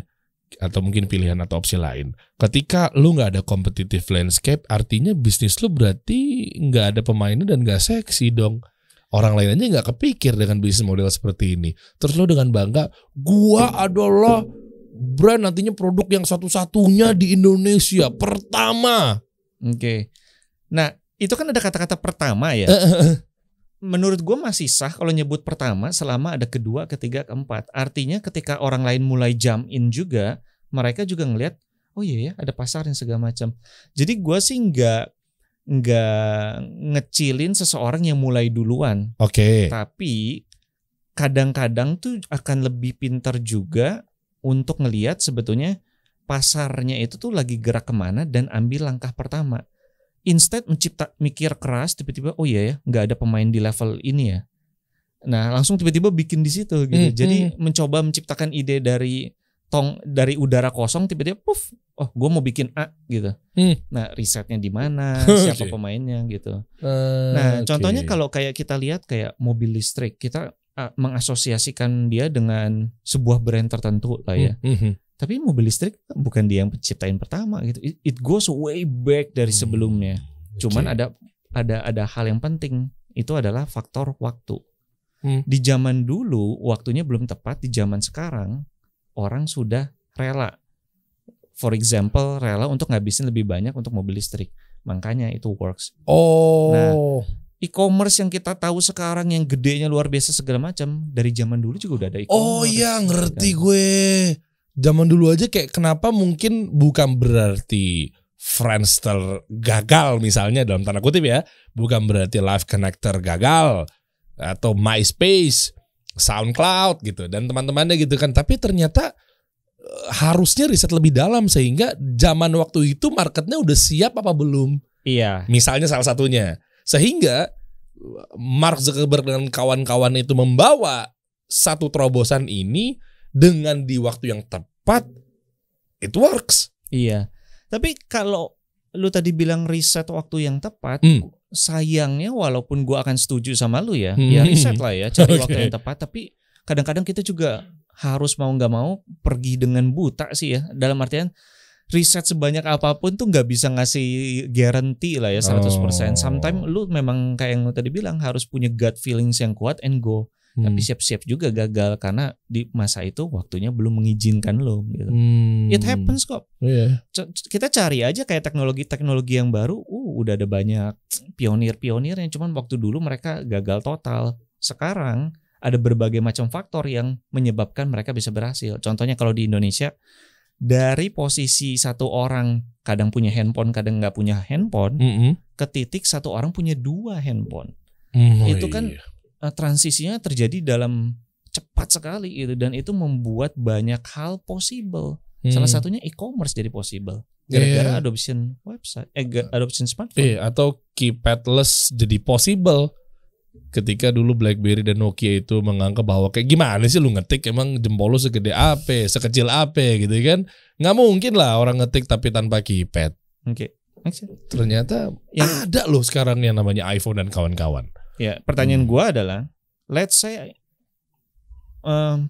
atau mungkin pilihan atau opsi lain. Ketika lo nggak ada competitive landscape, artinya bisnis lo berarti nggak ada pemainnya dan nggak seksi dong. Orang lain aja nggak kepikir dengan bisnis model seperti ini. Terus lo dengan bangga, gua adalah brand nantinya produk yang satu-satunya di Indonesia pertama. Nah itu kan ada kata-kata pertama ya. menurut gue masih sah kalau nyebut pertama selama ada kedua, ketiga, keempat. Artinya ketika orang lain mulai jump in juga, mereka juga ngelihat, oh iya ya ada pasarnya segala macam. Jadi gue sih nggak ngecilin seseorang yang mulai duluan. Oke. Tapi kadang-kadang tuh akan lebih pintar juga untuk ngelihat sebetulnya pasarnya itu tuh lagi gerak kemana dan ambil langkah pertama. Instead mikir keras tiba-tiba oh iya ya nggak ada pemain di level ini ya. Nah langsung tiba-tiba bikin di situ gitu. Jadi mencoba menciptakan ide dari udara kosong tiba-tiba puff, oh gue mau bikin A gitu. Nah risetnya di mana, siapa pemainnya gitu. Nah contohnya kalau kayak kita lihat kayak mobil listrik, kita mengasosiasikan dia dengan sebuah brand tertentu lah ya. Tapi mobil listrik bukan dia yang penciptain pertama gitu. It goes way back dari sebelumnya. Cuman ada hal yang penting, itu adalah faktor waktu. Di zaman dulu waktunya belum tepat, di zaman sekarang orang sudah rela. For example, rela untuk ngabisin lebih banyak untuk mobil listrik. Makanya itu works. Nah, e-commerce yang kita tahu sekarang yang gedenya luar biasa segala macam, dari zaman dulu juga udah ada e-commerce. Oh iya, ngerti gue. Zaman dulu aja kayak kenapa mungkin bukan berarti Friendster gagal misalnya dalam tanda kutip ya, bukan berarti Live Connector gagal atau MySpace, SoundCloud gitu dan teman-temannya gitu kan, tapi ternyata harusnya riset lebih dalam sehingga zaman waktu itu marketnya udah siap apa belum. Iya. Misalnya salah satunya. Sehingga Mark Zuckerberg dengan kawan-kawan itu membawa satu terobosan ini dengan di waktu yang tepat, it works. Iya. Tapi kalau lu tadi bilang riset waktu yang tepat, sayangnya walaupun gua akan setuju sama lu ya, ya riset lah ya, cari waktu yang tepat. Tapi kadang-kadang kita juga harus mau nggak mau pergi dengan buta sih ya. Dalam artian riset sebanyak apapun tuh nggak bisa ngasih guarantee lah ya 100%. Sometimes lu memang kayak yang lu tadi bilang harus punya gut feelings yang kuat and go. Tapi siap-siap juga gagal karena di masa itu waktunya belum mengizinkan lo gitu. It happens kok. Kita cari aja kayak teknologi yang baru, udah ada banyak pionir yang cuman waktu dulu mereka gagal total. Sekarang ada berbagai macam faktor yang menyebabkan mereka bisa berhasil. Contohnya kalau di Indonesia, dari posisi satu orang kadang punya handphone, kadang nggak punya handphone, ke titik satu orang punya 2 handphone. Itu kan transisinya terjadi dalam cepat sekali gitu, dan itu membuat banyak hal possible. Salah satunya e-commerce jadi possible gara-gara adoption website, adoption smartphone. Atau keypadless jadi possible ketika dulu BlackBerry dan Nokia itu menganggap bahwa kayak gimana sih lu ngetik emang jempol lu segede apa, sekecil apa gitu kan? Nggak mungkin lah orang ngetik tapi tanpa keypad. Ternyata ada loh sekarang yang namanya iPhone dan kawan-kawan. Ya, pertanyaan gua adalah, let's say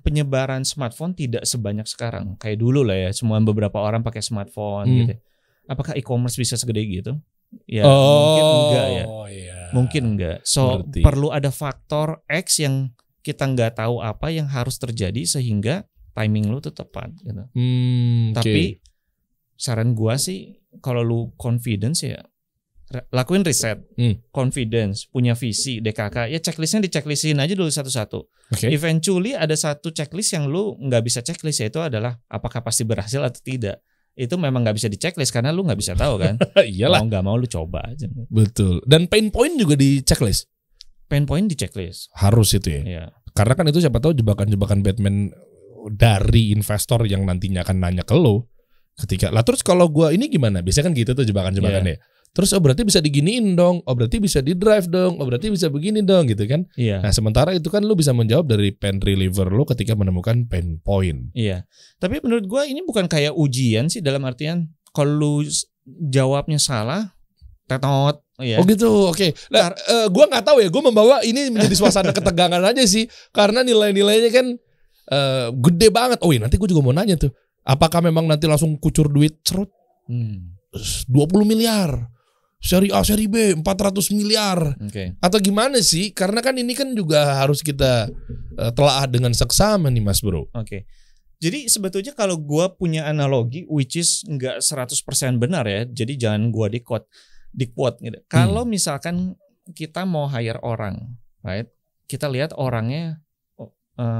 penyebaran smartphone tidak sebanyak sekarang, kayak dulu lah ya, semua beberapa orang pakai smartphone gitu. Apakah e-commerce bisa segede gitu? Ya, mungkin enggak ya. Mungkin enggak. So perlu ada faktor X yang kita nggak tahu apa yang harus terjadi sehingga timing lu tuh tepat gitu. Tapi saran gua sih kalau lu confidence ya lakuin riset, confidence, punya visi, DKK, ya checklistnya dichecklistin aja dulu satu-satu. Eventually ada satu checklist yang lu nggak bisa checklist, yaitu adalah apakah pasti berhasil atau tidak. Itu memang nggak bisa diceklis karena lu nggak bisa tahu kan. Iyalah. Mau nggak mau lu coba aja. Betul. Dan pain point juga di checklist. Pain point di checklist. Harus itu ya. Iya. Karena kan itu siapa tahu jebakan-jebakan Batman dari investor yang nantinya akan nanya ke lo. Ketika lah terus kalau gua ini gimana? Biasanya kan gitu tuh jebakan-jebakannya. Terus berarti bisa diginiin dong, berarti bisa di drive dong, berarti bisa begini dong gitu kan. Nah sementara itu kan lu bisa menjawab dari pain reliever lu ketika menemukan pain point. Iya. Tapi menurut gua ini bukan kayak ujian sih, dalam artian kalau lu jawabnya salah, tetot. Oh gitu, oke. Nah, gua nggak tahu ya, gua membawa ini menjadi suasana ketegangan aja sih, karena nilai-nilainya kan gede banget. Oh iya, nanti gua juga mau nanya tuh, apakah memang nanti langsung kucur duit cerut 20 miliar? Seri A, seri B, 400 miliar. Atau gimana sih? Karena kan ini kan juga harus kita telaah dengan seksama nih Mas Bro. Jadi sebetulnya kalau gue punya analogi, which is nggak 100% benar ya. Jadi jangan gue di quote gitu. Kalau misalkan kita mau hire orang right? Kita lihat orangnya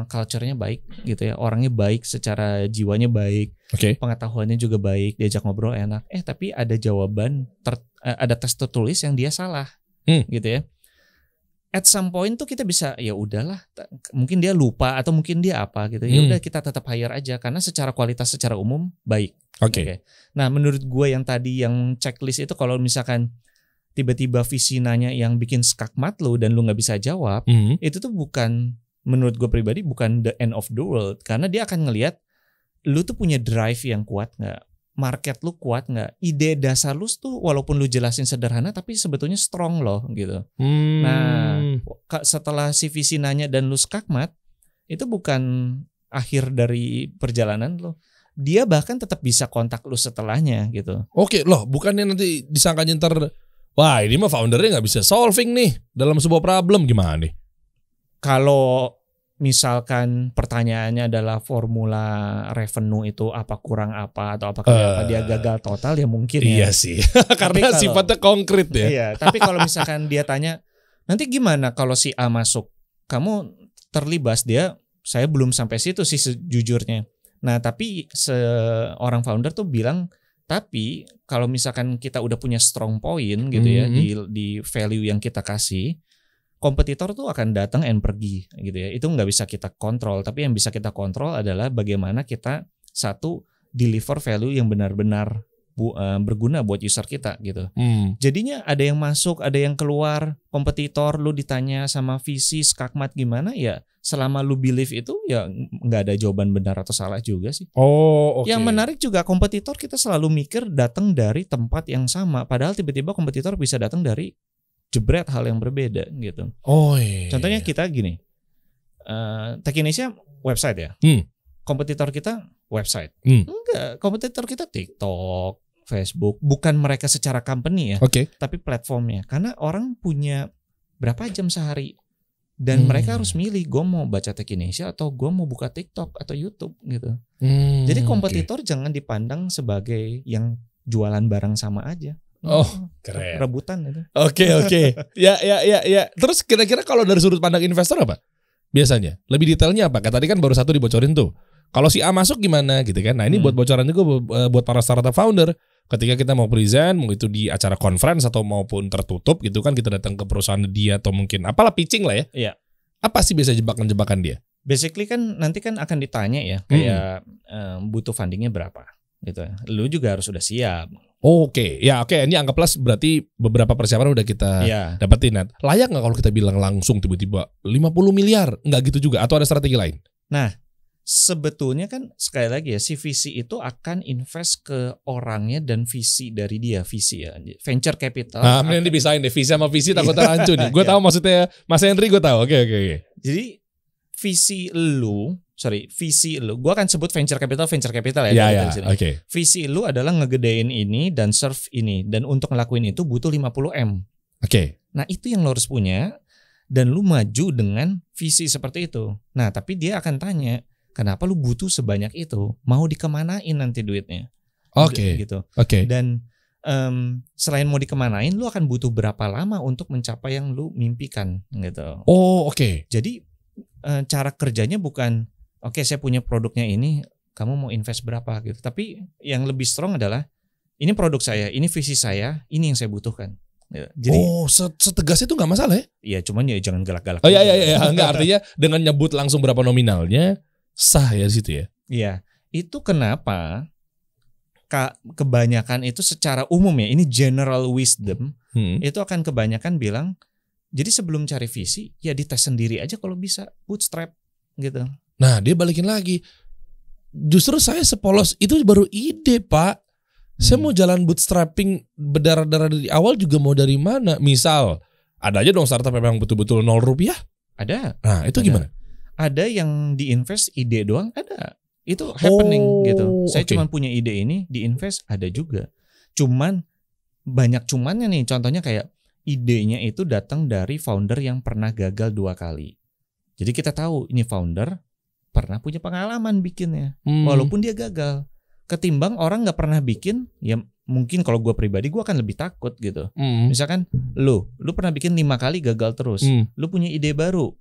culture-nya baik gitu ya. Orangnya baik, secara jiwanya baik, pengetahuannya juga baik, diajak ngobrol enak. Tapi ada jawaban, ada tes tertulis yang dia salah, gitu ya. At some point tuh kita bisa ya udahlah, mungkin dia lupa atau mungkin dia apa gitu. Ya udah kita tetap hire aja karena secara kualitas secara umum baik. Oke. Nah, menurut gue yang tadi yang checklist itu kalau misalkan tiba-tiba visi nanya yang bikin skakmat lu dan lu nggak bisa jawab, itu tuh bukan, menurut gue pribadi bukan the end of the world, karena dia akan ngelihat lu tuh punya drive yang kuat nggak, market lu kuat nggak, ide dasar lu tuh walaupun lu jelasin sederhana tapi sebetulnya strong loh gitu. Nah, setelah si visi nanya dan lu skakmat, itu bukan akhir dari perjalanan lu. Dia bahkan tetap bisa kontak lu setelahnya gitu. Oke loh, bukannya nanti disangkanya ntar, wah ini mah foundernya nggak bisa solving nih dalam sebuah problem, gimana nih? Kalau misalkan pertanyaannya adalah formula revenue itu apa kurang apa atau apa dia gagal total ya mungkin ya. Iya sih, karena sifatnya konkret ya. Iya, tapi kalau misalkan dia tanya, nanti gimana kalau si A masuk? Kamu terlibas dia, saya belum sampai situ sih sejujurnya. Nah, tapi seorang founder tuh bilang, tapi kalau misalkan kita udah punya strong point gitu ya di value yang kita kasih, kompetitor tuh akan datang and pergi gitu ya. Itu nggak bisa kita kontrol, tapi yang bisa kita kontrol adalah bagaimana kita satu deliver value yang benar-benar berguna buat user kita gitu. Jadinya ada yang masuk, ada yang keluar, kompetitor lu ditanya sama visi skakmat gimana ya, selama lu believe itu ya nggak ada jawaban benar atau salah juga sih. Yang menarik juga kompetitor kita selalu mikir datang dari tempat yang sama, padahal tiba-tiba kompetitor bisa datang dari jebret hal yang berbeda gitu. Contohnya kita gini, Tech Indonesia website ya, kompetitor kita website. Enggak, kompetitor kita TikTok, Facebook, bukan mereka secara company ya, tapi platformnya. Karena orang punya berapa jam sehari dan mereka harus milih, gue mau baca Tech Indonesia atau gue mau buka TikTok atau YouTube gitu. Jadi kompetitor jangan dipandang sebagai yang jualan barang sama aja. Keren. Rebutan itu. Oke. Ya. Terus kira-kira kalau dari sudut pandang investor apa? Biasanya lebih detailnya apa? Kayak tadi kan baru satu dibocorin tuh. Kalau si A masuk gimana gitu kan? Nah ini buat bocoran juga buat para startup founder. Ketika kita mau present, mau itu di acara conference atau maupun tertutup gitu kan, kita datang ke perusahaan dia atau mungkin apalah pitching lah ya. Iya. Apa sih biasa jebakan-jebakan dia? Basically kan nanti kan akan ditanya ya kayak butuh fundingnya berapa gitu. Lu juga harus sudah siap. Oke. Ini anggaplah berarti beberapa persiapan udah kita dapetin. Layak nggak kalau kita bilang langsung tiba-tiba 50 miliar? Nggak gitu juga, atau ada strategi lain? Nah, sebetulnya kan sekali lagi ya, si visi itu akan invest ke orangnya dan visi dari dia, visi ya, venture capital. Nah, mending dipisahin deh, visi sama visi takutnya rancu nih. Gue tahu maksudnya Mas Henry, gue tahu. Oke. Jadi visi lu, gue akan sebut venture capital ya. Visi lu adalah ngegedein ini dan serve ini, dan untuk ngelakuin itu butuh 50M. Nah itu yang lo harus punya, dan lu maju dengan visi seperti itu. Nah tapi dia akan tanya, kenapa lu butuh sebanyak itu? Mau dikemanain nanti duitnya? Gitu. Dan selain mau dikemanain, lu akan butuh berapa lama untuk mencapai yang lu mimpikan gitu. Jadi cara kerjanya bukan saya punya produknya ini, kamu mau invest berapa gitu. Tapi yang lebih strong adalah ini produk saya, ini visi saya, ini yang saya butuhkan. Jadi setegas itu nggak masalah ya? Iya, cuman ya jangan galak-galak. Iya. Nggak, artinya dengan nyebut langsung berapa nominalnya sah ya di situ ya? Iya, itu kenapa kebanyakan itu secara umum ya, ini general wisdom, itu akan kebanyakan bilang, jadi sebelum cari visi ya dites sendiri aja kalau bisa, bootstrap gitu. Nah dia balikin lagi, justru saya sepolos itu baru ide Pak. Saya mau jalan bootstrapping berdarah-darah dari awal juga mau dari mana? Misal ada aja dong startup memang betul-betul 0 rupiah. Ada. Nah itu gimana? Ada yang diinvest ide doang, ada. Itu happening gitu. Saya cuma punya ide ini, diinvest ada juga. Cuman banyak cumannya nih. Contohnya kayak idenya itu datang dari founder yang pernah gagal 2 kali. Jadi kita tahu ini founder pernah punya pengalaman bikinnya, walaupun dia gagal. ketimbang orang nggak pernah bikin. Ya mungkin kalau gue pribadi gue akan lebih takut gitu. Misalkan lu pernah bikin 5 kali gagal terus, lu punya ide baru,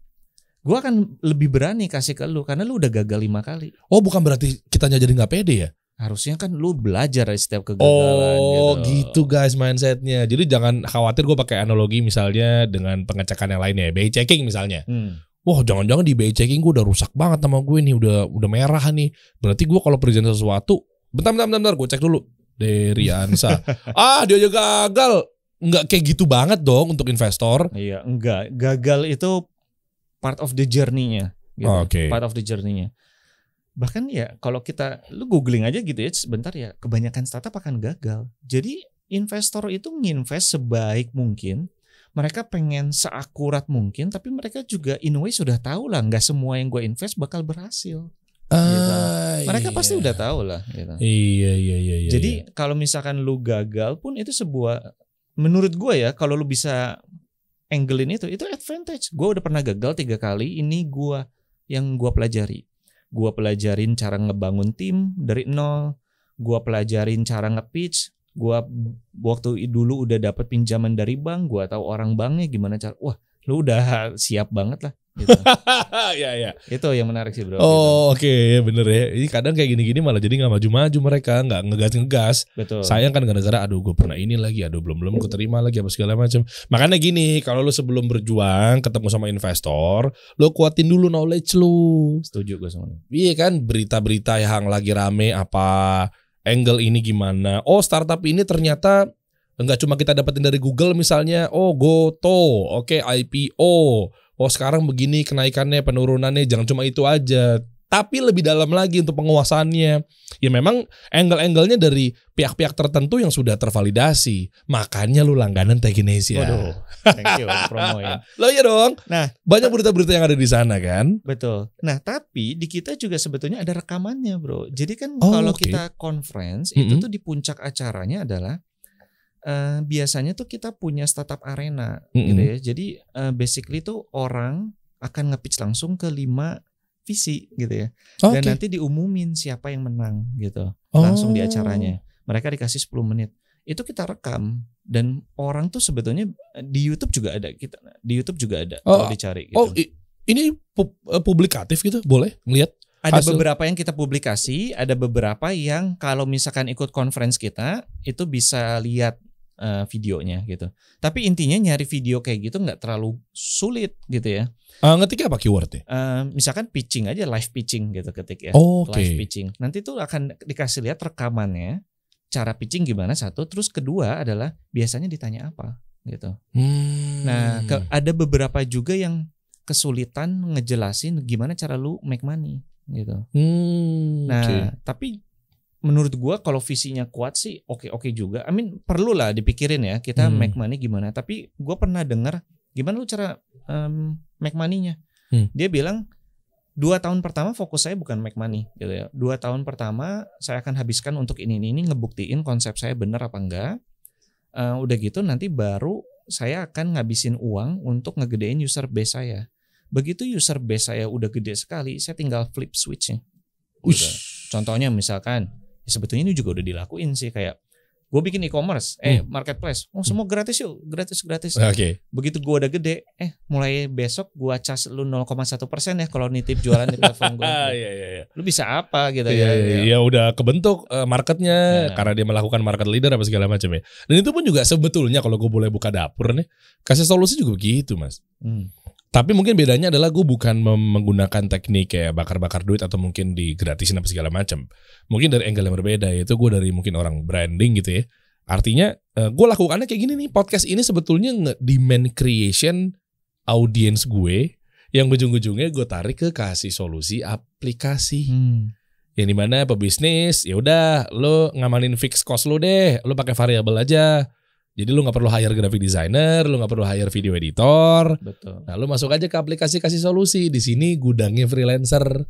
gue akan lebih berani kasih ke lu karena lu udah gagal 5 kali. Oh, bukan berarti kitanya jadi nggak pede ya? Harusnya kan lu belajar dari setiap kegagalan. Oh gitu guys mindsetnya. Jadi jangan khawatir, gue pakai analogi misalnya dengan pengecekan yang lainnya, BI checking misalnya. Wah, jangan-jangan di BI checking gue udah rusak banget sama gue nih, udah merah nih. Berarti gue kalau present sesuatu, bentar, gue cek dulu. Deriansa, dia aja gagal. Enggak kayak gitu banget dong untuk investor. Iya, enggak. Gagal itu part of the journey-nya. Gitu. Okay. Part of the journey-nya. Bahkan ya kalau lu googling aja gitu ya sebentar ya, kebanyakan startup akan gagal. Jadi investor itu nginvest sebaik mungkin, mereka pengen seakurat mungkin, tapi mereka juga in a way sudah tahu lah nggak semua yang gue invest bakal berhasil. Gitu. Mereka pasti udah tahu lah. Gitu. Iya. Jadi kalau misalkan lu gagal pun itu menurut gue ya, kalau lu bisa anglein itu advantage. Gue udah pernah gagal 3 kali, ini yang gue pelajari. Gue pelajarin cara ngebangun tim dari nol. Gue pelajarin cara nge-pitch. Gue waktu dulu udah dapat pinjaman dari bank. Gue tahu orang banknya gimana cara. Wah, lu udah siap banget lah. Gitu. Ya. Itu yang menarik sih bro. Oh gitu. Oke, bener ya. Ini kadang kayak gini-gini malah jadi nggak maju-maju mereka, nggak ngegas. Betul. Sayang kan gara-gara gue pernah ini lagi, belum keterima lagi apa segala macam. Makanya gini, kalau lu sebelum berjuang ketemu sama investor, lu kuatin dulu knowledge lu. Setuju gue sama lu. Iya kan, berita-berita yang lagi rame apa, angle ini gimana. Oh, startup ini ternyata enggak cuma kita dapetin dari Google misalnya. Oh, Goto, oke, IPO. Oh, sekarang begini kenaikannya, penurunannya, jangan cuma itu aja. Tapi lebih dalam lagi untuk penguasaannya. Ya memang angle-angle-nya dari pihak-pihak tertentu yang sudah tervalidasi. Makanya lu langganan Technesia. Waduh, thank you promoin. Lo ya dong. Nah, banyak berita-berita yang ada di sana kan. Betul. Nah, tapi di kita juga sebetulnya ada rekamannya, bro. Jadi kan kalau kita conference itu tuh di puncak acaranya adalah biasanya tuh kita punya startup arena gitu ya. Jadi basically tuh orang akan nge-pitch langsung ke 5 visi gitu ya. Dan nanti diumumin siapa yang menang gitu. Langsung di acaranya. Mereka dikasih 10 menit. Itu kita rekam dan orang tuh sebetulnya di YouTube juga ada. Di YouTube juga ada kalau dicari gitu. Oh, ini publikatif gitu, boleh ngelihat? Ada beberapa yang kita publikasi, ada beberapa yang kalau misalkan ikut conference kita itu bisa lihat videonya gitu. Tapi intinya nyari video kayak gitu nggak terlalu sulit gitu ya. Ngetik apa keywordnya? Misalkan pitching aja, live pitching gitu ketik ya. Live pitching. Nanti tuh akan dikasih lihat rekamannya, cara pitching gimana satu, terus kedua adalah biasanya ditanya apa gitu. Nah, ada beberapa juga yang kesulitan ngejelasin gimana cara lu make money gitu. Nah, tapi menurut gua kalau visinya kuat sih oke juga. I mean perlu lah dipikirin ya kita make money gimana. Tapi gua pernah dengar gimana lu cara make money-nya. Dia bilang 2 tahun pertama fokus saya bukan make money gitu ya. 2 tahun pertama saya akan habiskan untuk ini ngebuktiin konsep saya benar apa enggak. Udah gitu nanti baru saya akan ngabisin uang untuk ngegedein user base saya. Begitu user base saya udah gede sekali, saya tinggal flip switch-nya. Gitu. Contohnya misalkan sebetulnya ini juga udah dilakuin sih, kayak gue bikin e-commerce, marketplace, semua gratis yuk, gratis. Begitu gue udah gede, mulai besok gue cas lu 0,1% ya kalau nitip jualan di platform gue. Lu bisa apa gitu ya? Ya udah kebentuk marketnya karena dia melakukan market leader apa segala macam ya. Dan itu pun juga sebetulnya kalau gue boleh buka dapur nih, kasih solusi juga begitu mas. Tapi mungkin bedanya adalah gue bukan menggunakan teknik kayak bakar-bakar duit atau mungkin digratisin apa segala macam. Mungkin dari angle yang berbeda, yaitu gue dari mungkin orang branding gitu ya. Artinya gue lakukannya kayak gini nih, podcast ini sebetulnya demand creation audience gue yang ujung-ujungnya gue tarik ke kasih solusi aplikasi. Yang dimana pebisnis, ya udah lo ngamanin fixed cost lo deh, lo pakai variabel aja. Jadi lu gak perlu hire graphic designer, lu gak perlu hire video editor. Betul. Nah, lu masuk aja ke aplikasi kasih solusi. Di sini gudangnya freelancer.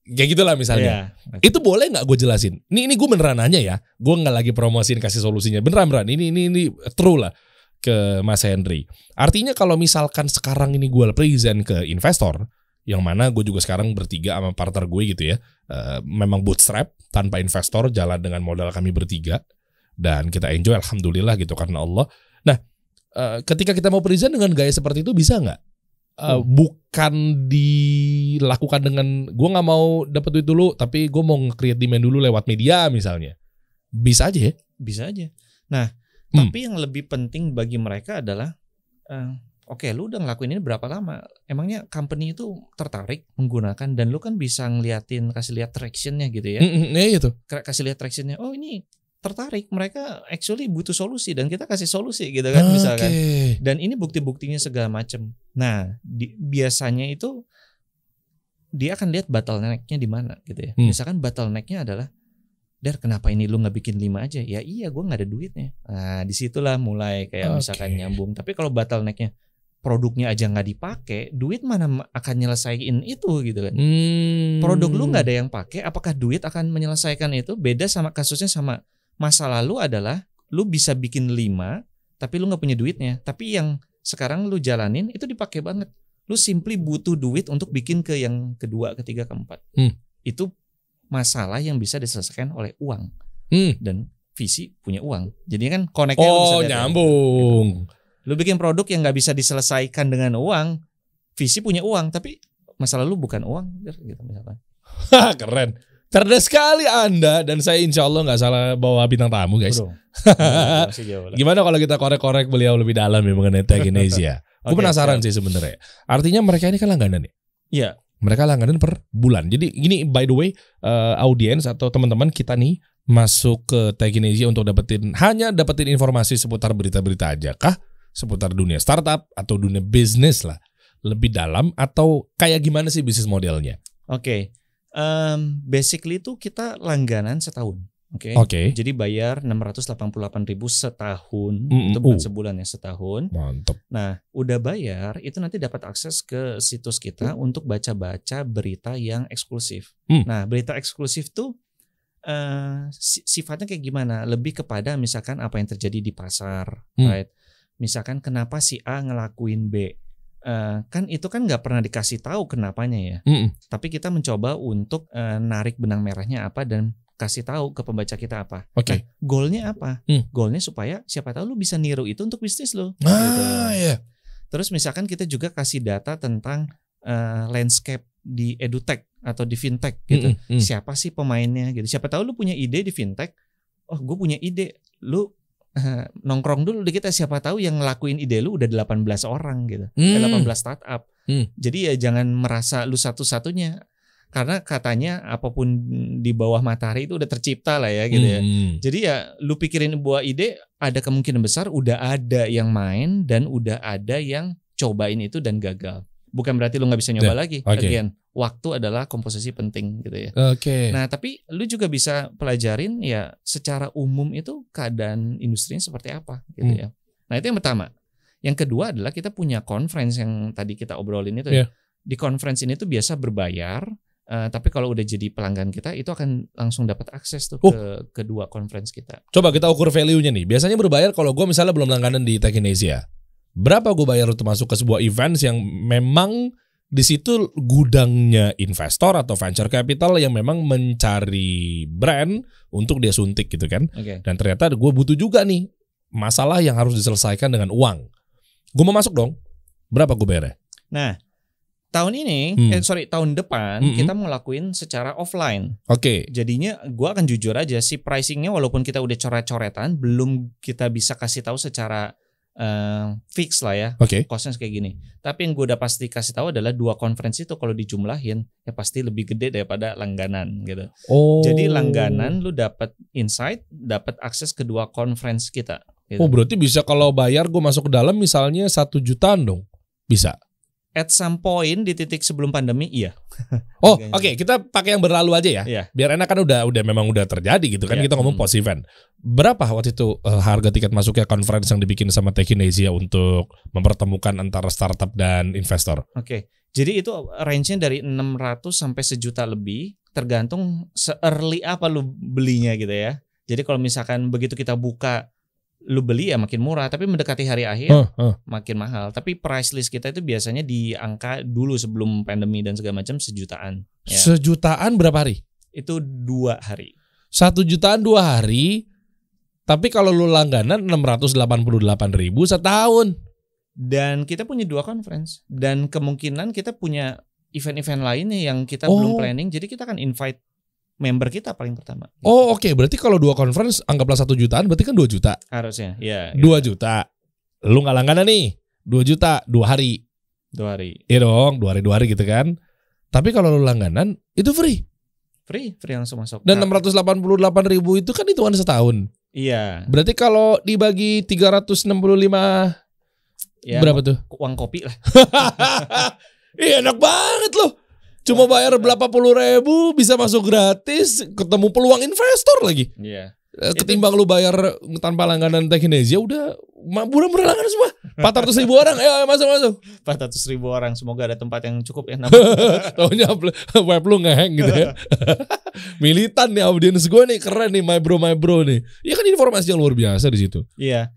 Kayak gitulah misalnya. Itu boleh gak gue jelasin? Ini gue beneran nanya ya. Gue gak lagi promosiin kasih solusinya. Beneran. Ini true lah ke Mas Henry. Artinya kalau misalkan sekarang ini gue present ke investor, yang mana gue juga sekarang bertiga sama partner gue gitu ya. Memang bootstrap tanpa investor, jalan dengan modal kami bertiga dan kita enjoy alhamdulillah gitu karena Allah. Nah, ketika kita mau present dengan gaya seperti itu bisa nggak? Bukan dilakukan dengan gue nggak mau dapat duit dulu, tapi gue mau nge-create demand dulu lewat media misalnya. Bisa aja ya? Bisa aja. Nah, tapi yang lebih penting bagi mereka adalah oke, lu udah ngelakuin ini berapa lama? Emangnya company itu tertarik menggunakan dan lu kan bisa kasih lihat traction-nya gitu ya. Iya itu. Kasih lihat traction-nya. Oh, ini tertarik, mereka actually butuh solusi dan kita kasih solusi gitu kan misalkan. Dan ini bukti-buktinya segala macam. Nah, biasanya itu dia akan lihat bottleneck-nya di mana gitu ya. Misalkan bottleneck-nya adalah, "Der, kenapa ini lu nggak bikin 5 aja?" Ya iya, gue nggak ada duitnya. Nah, disitulah mulai kayak misalkan nyambung. Tapi kalau bottleneck-nya produknya aja nggak dipakai, duit mana akan nyelesain itu gitu kan. Produk lu nggak ada yang pakai, apakah duit akan menyelesaikan itu? Beda sama kasusnya sama masa lalu adalah lu bisa bikin 5 tapi lu gak punya duitnya. Tapi yang sekarang lu jalanin itu dipakai banget. Lu simply butuh duit untuk bikin ke yang kedua, ketiga, keempat. Itu masalah yang bisa diselesaikan oleh uang. Dan visi punya uang. Jadi kan connect-nya lu bisa nyambung. Gitu. Lu bikin produk yang gak bisa diselesaikan dengan uang, visi punya uang, tapi masalah lu bukan uang gitu misalkan. Keren. Cerdas sekali Anda dan saya insya Allah nggak salah bawa bintang tamu guys. Gimana kalau kita korek-korek beliau lebih dalam ya mengenai Technesia? Gue penasaran sih sebenarnya. Artinya mereka ini kan langganan ya? Iya. Mereka langganan per bulan. Jadi gini, by the way, audiens atau teman-teman kita nih masuk ke Technesia untuk dapetin informasi seputar berita-berita aja kah? Seputar dunia startup atau dunia bisnis lah. Lebih dalam atau kayak gimana sih bisnis modelnya? Oke. Basically itu kita langganan setahun, oke. Jadi bayar 688.000 setahun, itu bukan sebulan ya, setahun. Mantap. Nah, udah bayar itu nanti dapat akses ke situs kita untuk baca-baca berita yang eksklusif. Nah, berita eksklusif tuh sifatnya kayak gimana? Lebih kepada misalkan apa yang terjadi di pasar, right? Misalkan kenapa si A ngelakuin B. Kan itu kan nggak pernah dikasih tahu kenapanya ya. Tapi kita mencoba untuk narik benang merahnya apa dan kasih tahu ke pembaca kita apa. Nah, goalnya apa? Goalnya supaya siapa tahu lu bisa niru itu untuk bisnis lu. Gitu. Terus misalkan kita juga kasih data tentang landscape di edutech atau di fintech gitu. Siapa sih pemainnya gitu. Siapa tahu lu punya ide di fintech. Oh, gue punya ide. Lu nongkrong dulu di kita, siapa tahu yang ngelakuin ide lu udah 18 orang gitu. 18 startup. Jadi ya jangan merasa lu satu-satunya. Karena katanya apapun di bawah matahari itu udah tercipta lah ya gitu ya. Jadi ya lu pikirin buah ide, ada kemungkinan besar udah ada yang main dan udah ada yang cobain itu dan gagal. Bukan berarti lu gak bisa nyoba lagi. Again, waktu adalah komposisi penting gitu ya. Nah, tapi lu juga bisa pelajarin ya secara umum itu keadaan industrinya seperti apa gitu ya. Nah, itu yang pertama. Yang kedua adalah kita punya conference yang tadi kita obrolin itu ya. Di conference ini tuh biasa berbayar, tapi kalau udah jadi pelanggan kita itu akan langsung dapat akses tuh ke kedua conference kita. Coba kita ukur value-nya nih. Biasanya berbayar kalau gue misalnya belum langganan di Technesia. Berapa gue bayar untuk masuk ke sebuah events yang memang di situ gudangnya investor atau venture capital yang memang mencari brand untuk dia suntik gitu kan. Dan ternyata gue butuh juga nih masalah yang harus diselesaikan dengan uang. Gue mau masuk dong. Berapa gue bayarnya? Nah, tahun ini, tahun depan kita mau lakuin secara offline. Jadinya gue akan jujur aja sih pricingnya walaupun kita udah coret-coretan belum kita bisa kasih tahu secara fix lah ya, costnya kayak gini. Tapi yang gue udah pasti kasih tahu adalah dua conference itu kalau dijumlahin ya pasti lebih gede daripada langganan gitu. Jadi langganan lu dapat insight, dapat akses kedua conference kita. Gitu. Berarti bisa kalau bayar gue masuk ke dalam misalnya 1 jutaan dong, bisa? At some point di titik sebelum pandemi iya. Kita pakai yang berlalu aja ya. Biar enak kan udah memang udah terjadi gitu kan. Kita ngomong post event. Berapa waktu itu harga tiket masuknya conference yang dibikin sama Technesia untuk mempertemukan antara startup dan investor? Jadi itu range-nya dari 600 sampai 1 juta lebih, tergantung se-early apa lu belinya gitu ya. Jadi kalau misalkan begitu kita buka lu beli ya makin murah, tapi mendekati hari akhir makin mahal. Tapi price list kita itu biasanya di angka dulu sebelum pandemi dan segala macam 1 jutaan. Ya. 1 jutaan berapa hari? Itu 2 hari. 1 jutaan 2 hari. Tapi kalau lu langganan 688.000 setahun. Dan kita punya 2 conference. Dan kemungkinan kita punya event-event lainnya yang kita belum planning. Jadi kita akan invite member kita paling pertama. Oh oke. Berarti kalau 2 conference anggaplah 1 jutaan berarti kan 2 juta. Harusnya ya. 2 juta. Lu gak langganan nih 2 juta 2 hari. 2 hari. Iya dong 2 hari gitu kan. Tapi kalau lu langganan itu free. Free langsung masuk. Dan 688.000 itu kan hitungan setahun. Iya. Berarti kalau dibagi 365 ya, berapa tuh? Uang kopi lah. Iya enak banget loh. Cuma bayar berapa puluh ribu bisa masuk gratis, ketemu peluang investor lagi. Iya. Ketimbang lu bayar tanpa langganan Technesia udah murah-murah langganan semua. 400.000 orang, ayo masuk. 400.000 orang, semoga ada tempat yang cukup ya. Taunya web lu ngeheng gitu ya. Militan nih audiens gue nih, keren nih my bro nih. Iya kan informasi yang luar biasa di situ. Iya.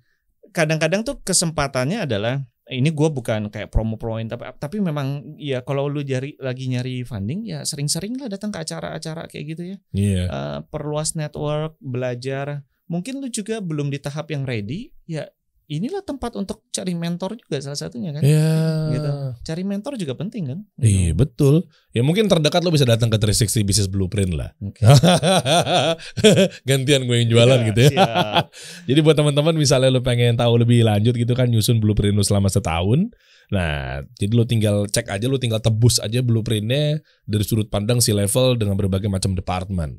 Kadang-kadang tuh kesempatannya adalah ini gue bukan kayak promo-promoin tapi memang ya kalau lu lagi nyari funding ya sering-sering lah datang ke acara-acara kayak gitu ya. Iya. Perluas network, belajar. Mungkin lu juga belum di tahap yang ready, ya inilah tempat untuk cari mentor juga salah satunya kan. Iya. Gitu. Cari mentor juga penting kan. Gitu. Iya betul. Ya mungkin terdekat lo bisa datang ke 360 Business Blueprint lah. Okay. Gantian gue yang jualan gitu ya. Siap. Jadi buat teman-teman misalnya lo pengen tahu lebih lanjut gitu kan nyusun blueprint lo selama setahun. Nah, jadi lo tinggal cek aja, lo tinggal tebus aja blueprintnya dari sudut pandang C-level dengan berbagai macam departemen.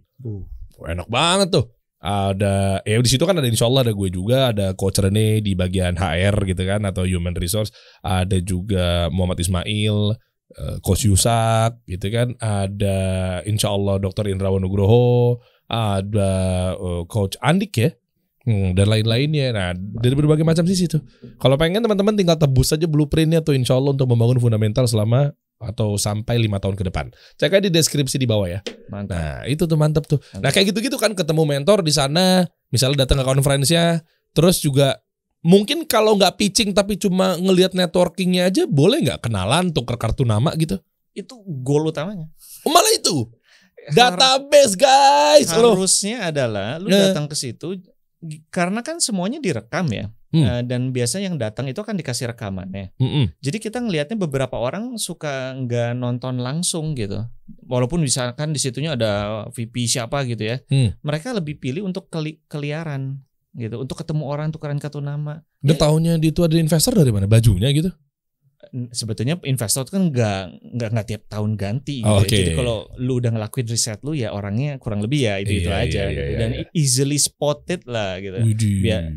Enak banget tuh. Ada di situ kan ada insya Allah ada gue juga, ada Coach Rene di bagian HR gitu kan atau Human Resource, ada juga Muhammad Ismail, Coach Yusak gitu kan, ada insya Allah Dr. Indrawan Nugroho, ada Coach Andik ya, dan lain-lainnya. Nah dari berbagai macam sisi tuh. Kalau pengen teman-teman tinggal tebus aja blueprintnya tuh insya Allah untuk membangun fundamental selama atau sampai 5 tahun ke depan. Cek aja di deskripsi di bawah ya. Mantap. Nah itu tuh mantap tuh. Nah kayak gitu-gitu kan ketemu mentor di sana, misalnya datang ke conference-nya, terus juga mungkin kalau nggak pitching tapi cuma ngelihat networkingnya aja, boleh nggak kenalan, tuker kartu nama gitu? Itu goal utamanya. Malah itu database guys. Harusnya adalah lu datang ke situ karena kan semuanya direkam ya. Dan biasanya yang datang itu akan dikasih rekamannya. Jadi kita ngelihatnya beberapa orang suka nggak nonton langsung gitu. Walaupun misalkan di situnya ada VP siapa gitu ya. Mereka lebih pilih untuk keliaran gitu, untuk ketemu orang, tukeran kartu nama. Udah taunya itu ada investor dari mana? Bajunya gitu. Sebetulnya investor itu kan nggak tiap tahun ganti gitu. Okay. Jadi kalau lu udah ngelakuin riset lu ya orangnya kurang lebih ya itu aja gitu. Dan easily spotted lah gitu. Biar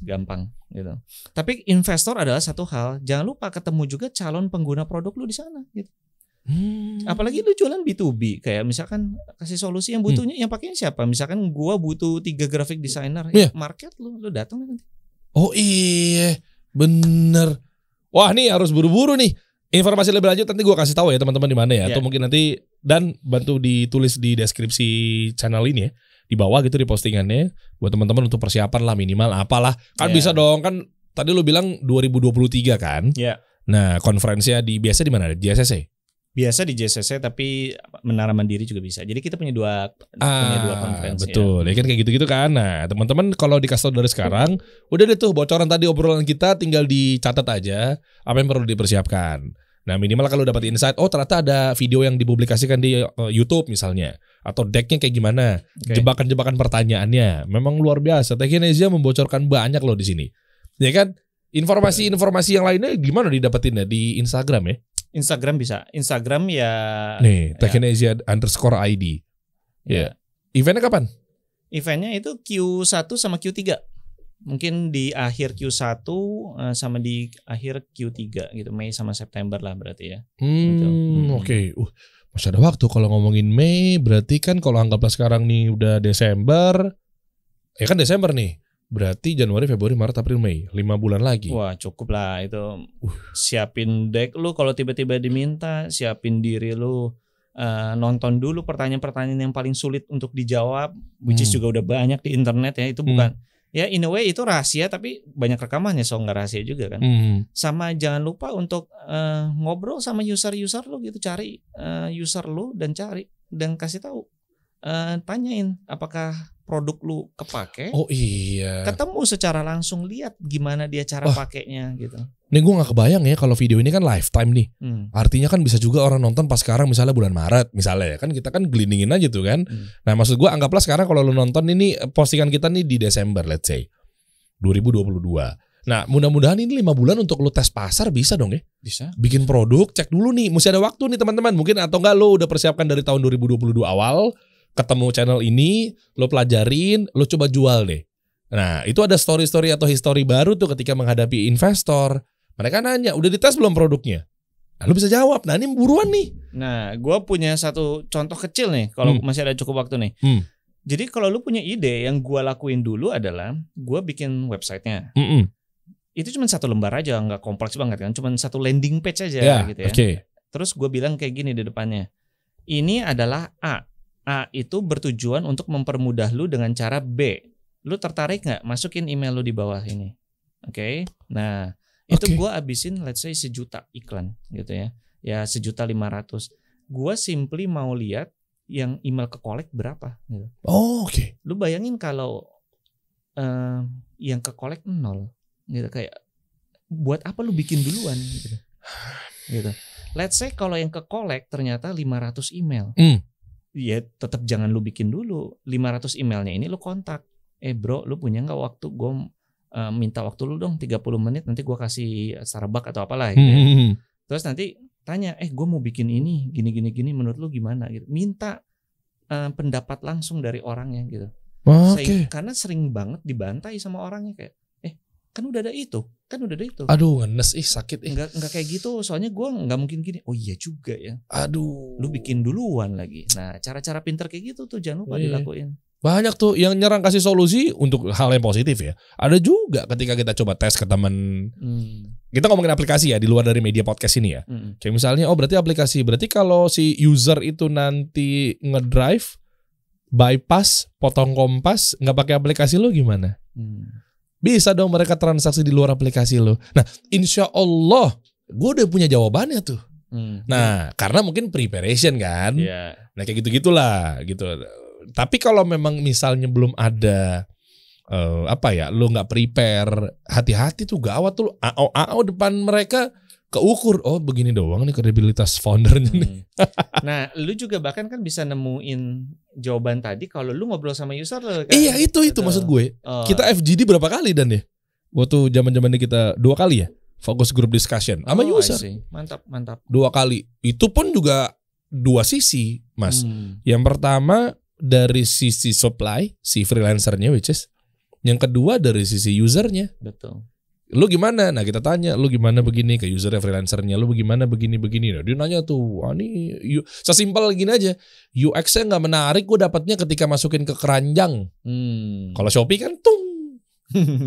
gampang gitu. Tapi investor adalah satu hal, jangan lupa ketemu juga calon pengguna produk lu di sana gitu. Apalagi lu jualan B2B, kayak misalkan kasih solusi yang butuhnya yang pakainya siapa? Misalkan gua butuh 3 graphic designer, market lu datang nanti. Oh iya, bener. Wah, nih harus buru-buru nih. Informasi lebih lanjut nanti gua kasih tahu ya teman-teman di mana ya, atau mungkin nanti dan bantu ditulis di deskripsi channel ini ya. Di bawah gitu di postingannya buat teman-teman untuk persiapan lah minimal apalah kan bisa dong kan tadi lu bilang 2023 kan nah konferensinya biasa di mana di JSC biasa di JSC tapi Menara Mandiri juga bisa jadi kita punya dua konferensi betul ya kan kayak gitu-gitu kan. Nah teman-teman kalau dikasih tahu dari sekarang udah deh tuh bocoran tadi obrolan kita tinggal dicatat aja apa yang perlu dipersiapkan. Nah minimal kalau dapat insight, oh ternyata ada video yang dipublikasikan di YouTube misalnya, atau decknya kayak gimana, jebakan-jebakan pertanyaannya, memang luar biasa. Technesia membocorkan banyak loh di sini, ya kan? Informasi-informasi yang lainnya gimana didapetinnya di Instagram ya? Instagram bisa, Instagram ya. Nih Technesia_ID. Ya. Eventnya kapan? Eventnya itu Q1 sama Q3. Mungkin di akhir Q1 sama di akhir Q3 gitu, Mei sama September lah berarti ya. Oke. Masih ada waktu kalau ngomongin Mei, berarti kan kalau anggaplah sekarang nih udah Desember. Ya kan Desember nih. Berarti Januari, Februari, Maret, April, Mei, 5 bulan lagi. Wah, cukup lah itu. Siapin deck lu kalau tiba-tiba diminta, siapin diri lu. Nonton dulu pertanyaan-pertanyaan yang paling sulit untuk dijawab, which is juga udah banyak di internet ya. Itu Ya in a way itu rahasia tapi banyak rekamannya, so nggak rahasia juga kan. Sama jangan lupa untuk ngobrol sama user lu gitu, cari user lu dan kasih tahu, tanyain apakah produk lu kepake. Oh iya. Ketemu secara langsung, lihat gimana dia cara pakainya gitu. Nih gue gak kebayang ya kalau video ini kan lifetime nih. Artinya kan bisa juga orang nonton pas sekarang misalnya bulan Maret misalnya ya kan, kita kan gelindingin aja tuh kan. Nah maksud gue anggaplah sekarang kalau lu nonton ini postingan kita nih di Desember let's say 2022. Nah mudah-mudahan ini 5 bulan untuk lu tes pasar bisa dong ya. Bisa. Bikin produk, cek dulu nih, mesti ada waktu nih teman-teman. Mungkin atau enggak lu udah persiapkan dari tahun 2022 awal, ketemu channel ini, lu pelajarin, lu coba jual deh. Nah itu ada story-story atau history baru tuh ketika menghadapi investor. Mereka nanya, udah dites belum produknya? Nah, lu bisa jawab, nah ini buruan nih. Nah gue punya satu contoh kecil nih, kalau masih ada cukup waktu nih. Jadi kalau lu punya ide, yang gue lakuin dulu adalah gue bikin websitenya. Itu cuma satu lembar aja, nggak kompleks banget kan, cuma satu landing page aja gitu ya. Terus gue bilang kayak gini di depannya, ini adalah A. A itu bertujuan untuk mempermudah lu dengan cara B. Lu tertarik nggak? Masukin email lu di bawah ini. Oke. Nah itu gue abisin let's say 1 juta iklan gitu ya. Ya 1.500.000. Gue simply mau lihat yang email ke collect berapa gitu. Oke. Lu bayangin kalau yang ke collect 0 gitu, kayak buat apa lu bikin duluan gitu. Gitu. Let's say kalau yang ke collect ternyata 500 email. Ya tetap jangan lu bikin dulu. 500 emailnya ini lu kontak. Bro, lu punya nggak waktu? Gue minta waktu lu dong 30 menit. Nanti gue kasih Starbucks atau apalah gitu ya. Terus nanti tanya, gue mau bikin ini gini. Menurut lu gimana? Gitu. Minta pendapat langsung dari orangnya gitu. Karena sering banget dibantai sama orangnya kayak, kan udah ada itu. Aduh ngenes sakit. Enggak kayak gitu, soalnya gue nggak mungkin gini. Oh iya juga ya. Aduh. Lu bikin duluan lagi. Nah cara-cara pinter kayak gitu tuh jangan lupa dilakuin. Banyak tuh yang nyerang kasih solusi untuk hal yang positif ya. Ada juga ketika kita coba tes ke teman. Kita ngomongin aplikasi ya di luar dari media podcast ini ya. Kayak misalnya berarti aplikasi. Berarti kalau si user itu nanti ngedrive, bypass, potong kompas, nggak pakai aplikasi lo gimana? Bisa dong mereka transaksi di luar aplikasi lo. Nah insya Allah gue udah punya jawabannya tuh. Nah karena mungkin preparation kan. Nah kayak gitu-gitulah gitu. Tapi kalau memang misalnya belum ada lo nggak prepare, hati-hati tuh gawat tuh. AO depan mereka keukur. Oh begini doang nih kredibilitas foundernya nih. Nah lu juga bahkan kan bisa nemuin jawaban tadi kalau lu ngobrol sama user lo kan. Iya itu maksud gue. Kita FGD berapa kali dan ya? Waktu zaman-zamannya kita 2 kali ya. Focus group discussion sama user. Mantap. 2 kali. Itu pun juga 2 sisi, Mas. Yang pertama dari sisi supply, si freelancernya which is. Yang kedua dari sisi usernya. Betul. Lu gimana? Nah kita tanya, lu gimana begini ke usernya, freelancernya, lu gimana begini. Nah, dia nanya tuh, ini sesimpel gini aja. UX-nya nggak menarik, gue dapatnya ketika masukin ke keranjang. Kalau Shopee kan tung.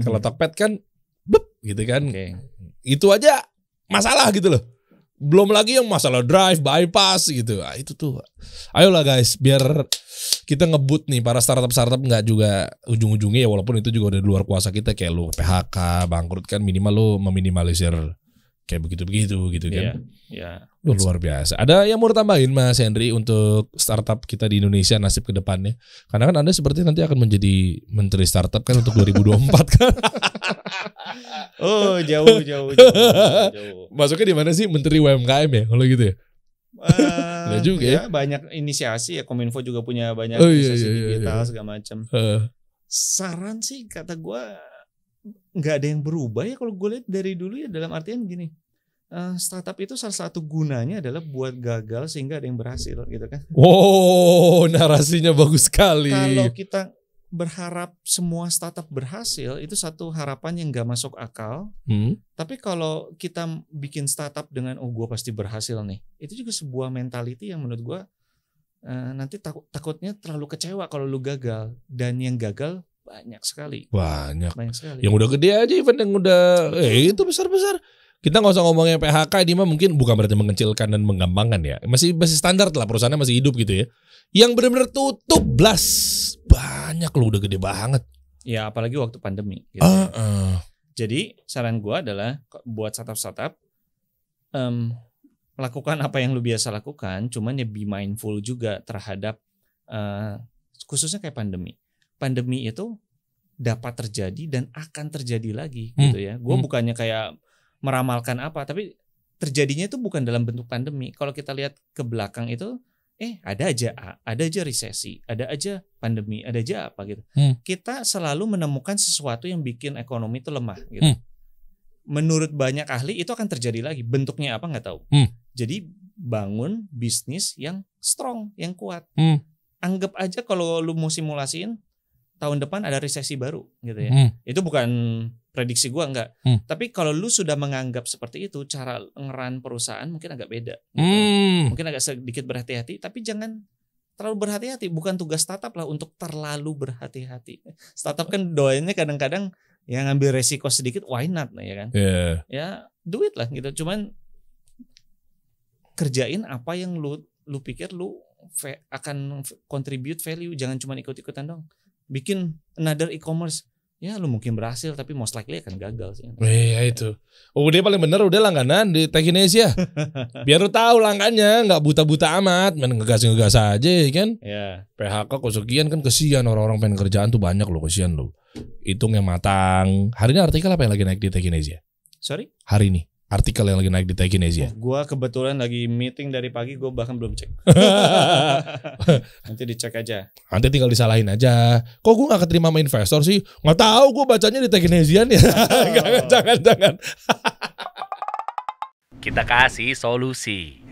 Kalau Tokped kan bep gitu kan. Itu aja masalah gitu loh. Belum lagi yang masalah drive, bypass gitu. Itu tuh. Ayolah guys, biar kita ngebut nih para startup nggak juga ujung-ujungnya ya walaupun itu juga udah di luar kuasa kita kayak lu PHK, bangkrut kan minimal lu meminimalisir kayak begitu gitu kan. Iya. Luar biasa. Ada yang mau tambahin Mas Henry untuk startup kita di Indonesia nasib ke depannya? Karena kan Anda seperti nanti akan menjadi menteri startup kan untuk 2024 kan. Oh, jauh. Masuknya di mana sih menteri UMKM ya kalau gitu ya? Nggak juga ya. Banyak inisiasi ya, Kominfo juga punya banyak inisiasi digital segala macam. Saran sih kata gue nggak ada yang berubah ya kalau gue lihat dari dulu ya, dalam artian gini, startup itu salah satu gunanya adalah buat gagal sehingga ada yang berhasil gitu kan. Wow, narasinya bagus sekali. Kalau kita berharap semua startup berhasil itu satu harapan yang nggak masuk akal. Tapi kalau kita bikin startup dengan gue pasti berhasil nih, itu juga sebuah mentality yang menurut gue nanti takutnya terlalu kecewa kalau lu gagal, dan yang gagal banyak sekali. Yang udah gede aja event yang udah itu besar-besar. Kita nggak usah ngomongnya PHK, ini mah mungkin bukan berarti mengecilkan dan menggampangkan ya. Masih standar lah, perusahaannya masih hidup gitu ya. Yang benar-benar tutup blas banyak loh, udah gede banget. Ya apalagi waktu pandemi. Gitu. Jadi saran gue adalah buat startup lakukan apa yang lu biasa lakukan, cuman ya be mindful juga terhadap khususnya kayak pandemi. Pandemi itu dapat terjadi dan akan terjadi lagi gitu ya. Gue bukannya kayak meramalkan apa, tapi terjadinya itu bukan dalam bentuk pandemi. Kalau kita lihat ke belakang itu ada aja resesi, ada aja pandemi, ada aja apa gitu. Kita selalu menemukan sesuatu yang bikin ekonomi itu lemah gitu. Menurut banyak ahli itu akan terjadi lagi. Bentuknya apa nggak tahu. Jadi bangun bisnis yang strong, yang kuat. Anggap aja kalau lu mau simulasiin tahun depan ada resesi baru gitu ya. Itu bukan prediksi gua enggak. Tapi kalau lu sudah menganggap seperti itu, cara ngeran perusahaan mungkin agak beda. Gitu. Mungkin agak sedikit berhati-hati, tapi jangan terlalu berhati-hati. Bukan tugas startup lah untuk terlalu berhati-hati. Startup kan doanya kadang-kadang ya ngambil resiko sedikit, why not ya kan? Ya do it lah gitu. Cuman kerjain apa yang lu pikir lu akan contribute value, jangan cuma ikut-ikutan dong. Bikin another e-commerce, ya lu mungkin berhasil tapi most likely akan gagal sih. Iya itu. Dia paling bener udah langganan di Techinesia. Biar lu tahu langgannya, nggak buta-buta amat, main ngegas aja kan. Ya. PHK kesekian kan kesian orang-orang pengen kerjaan tuh banyak loh, kesian loh. Hitung yang matang. Hari ini artikel apa yang lagi naik di Techinesia? Sorry? Hari ini artikel yang lagi naik di Techinesia. Gua kebetulan lagi meeting dari pagi, gue bahkan belum cek. Nanti dicek aja. Nanti tinggal disalahin aja. Kok gue gak keterima sama investor sih? Gak tahu, gue bacanya di Techinesian ya. Jangan. Kita kasih solusi.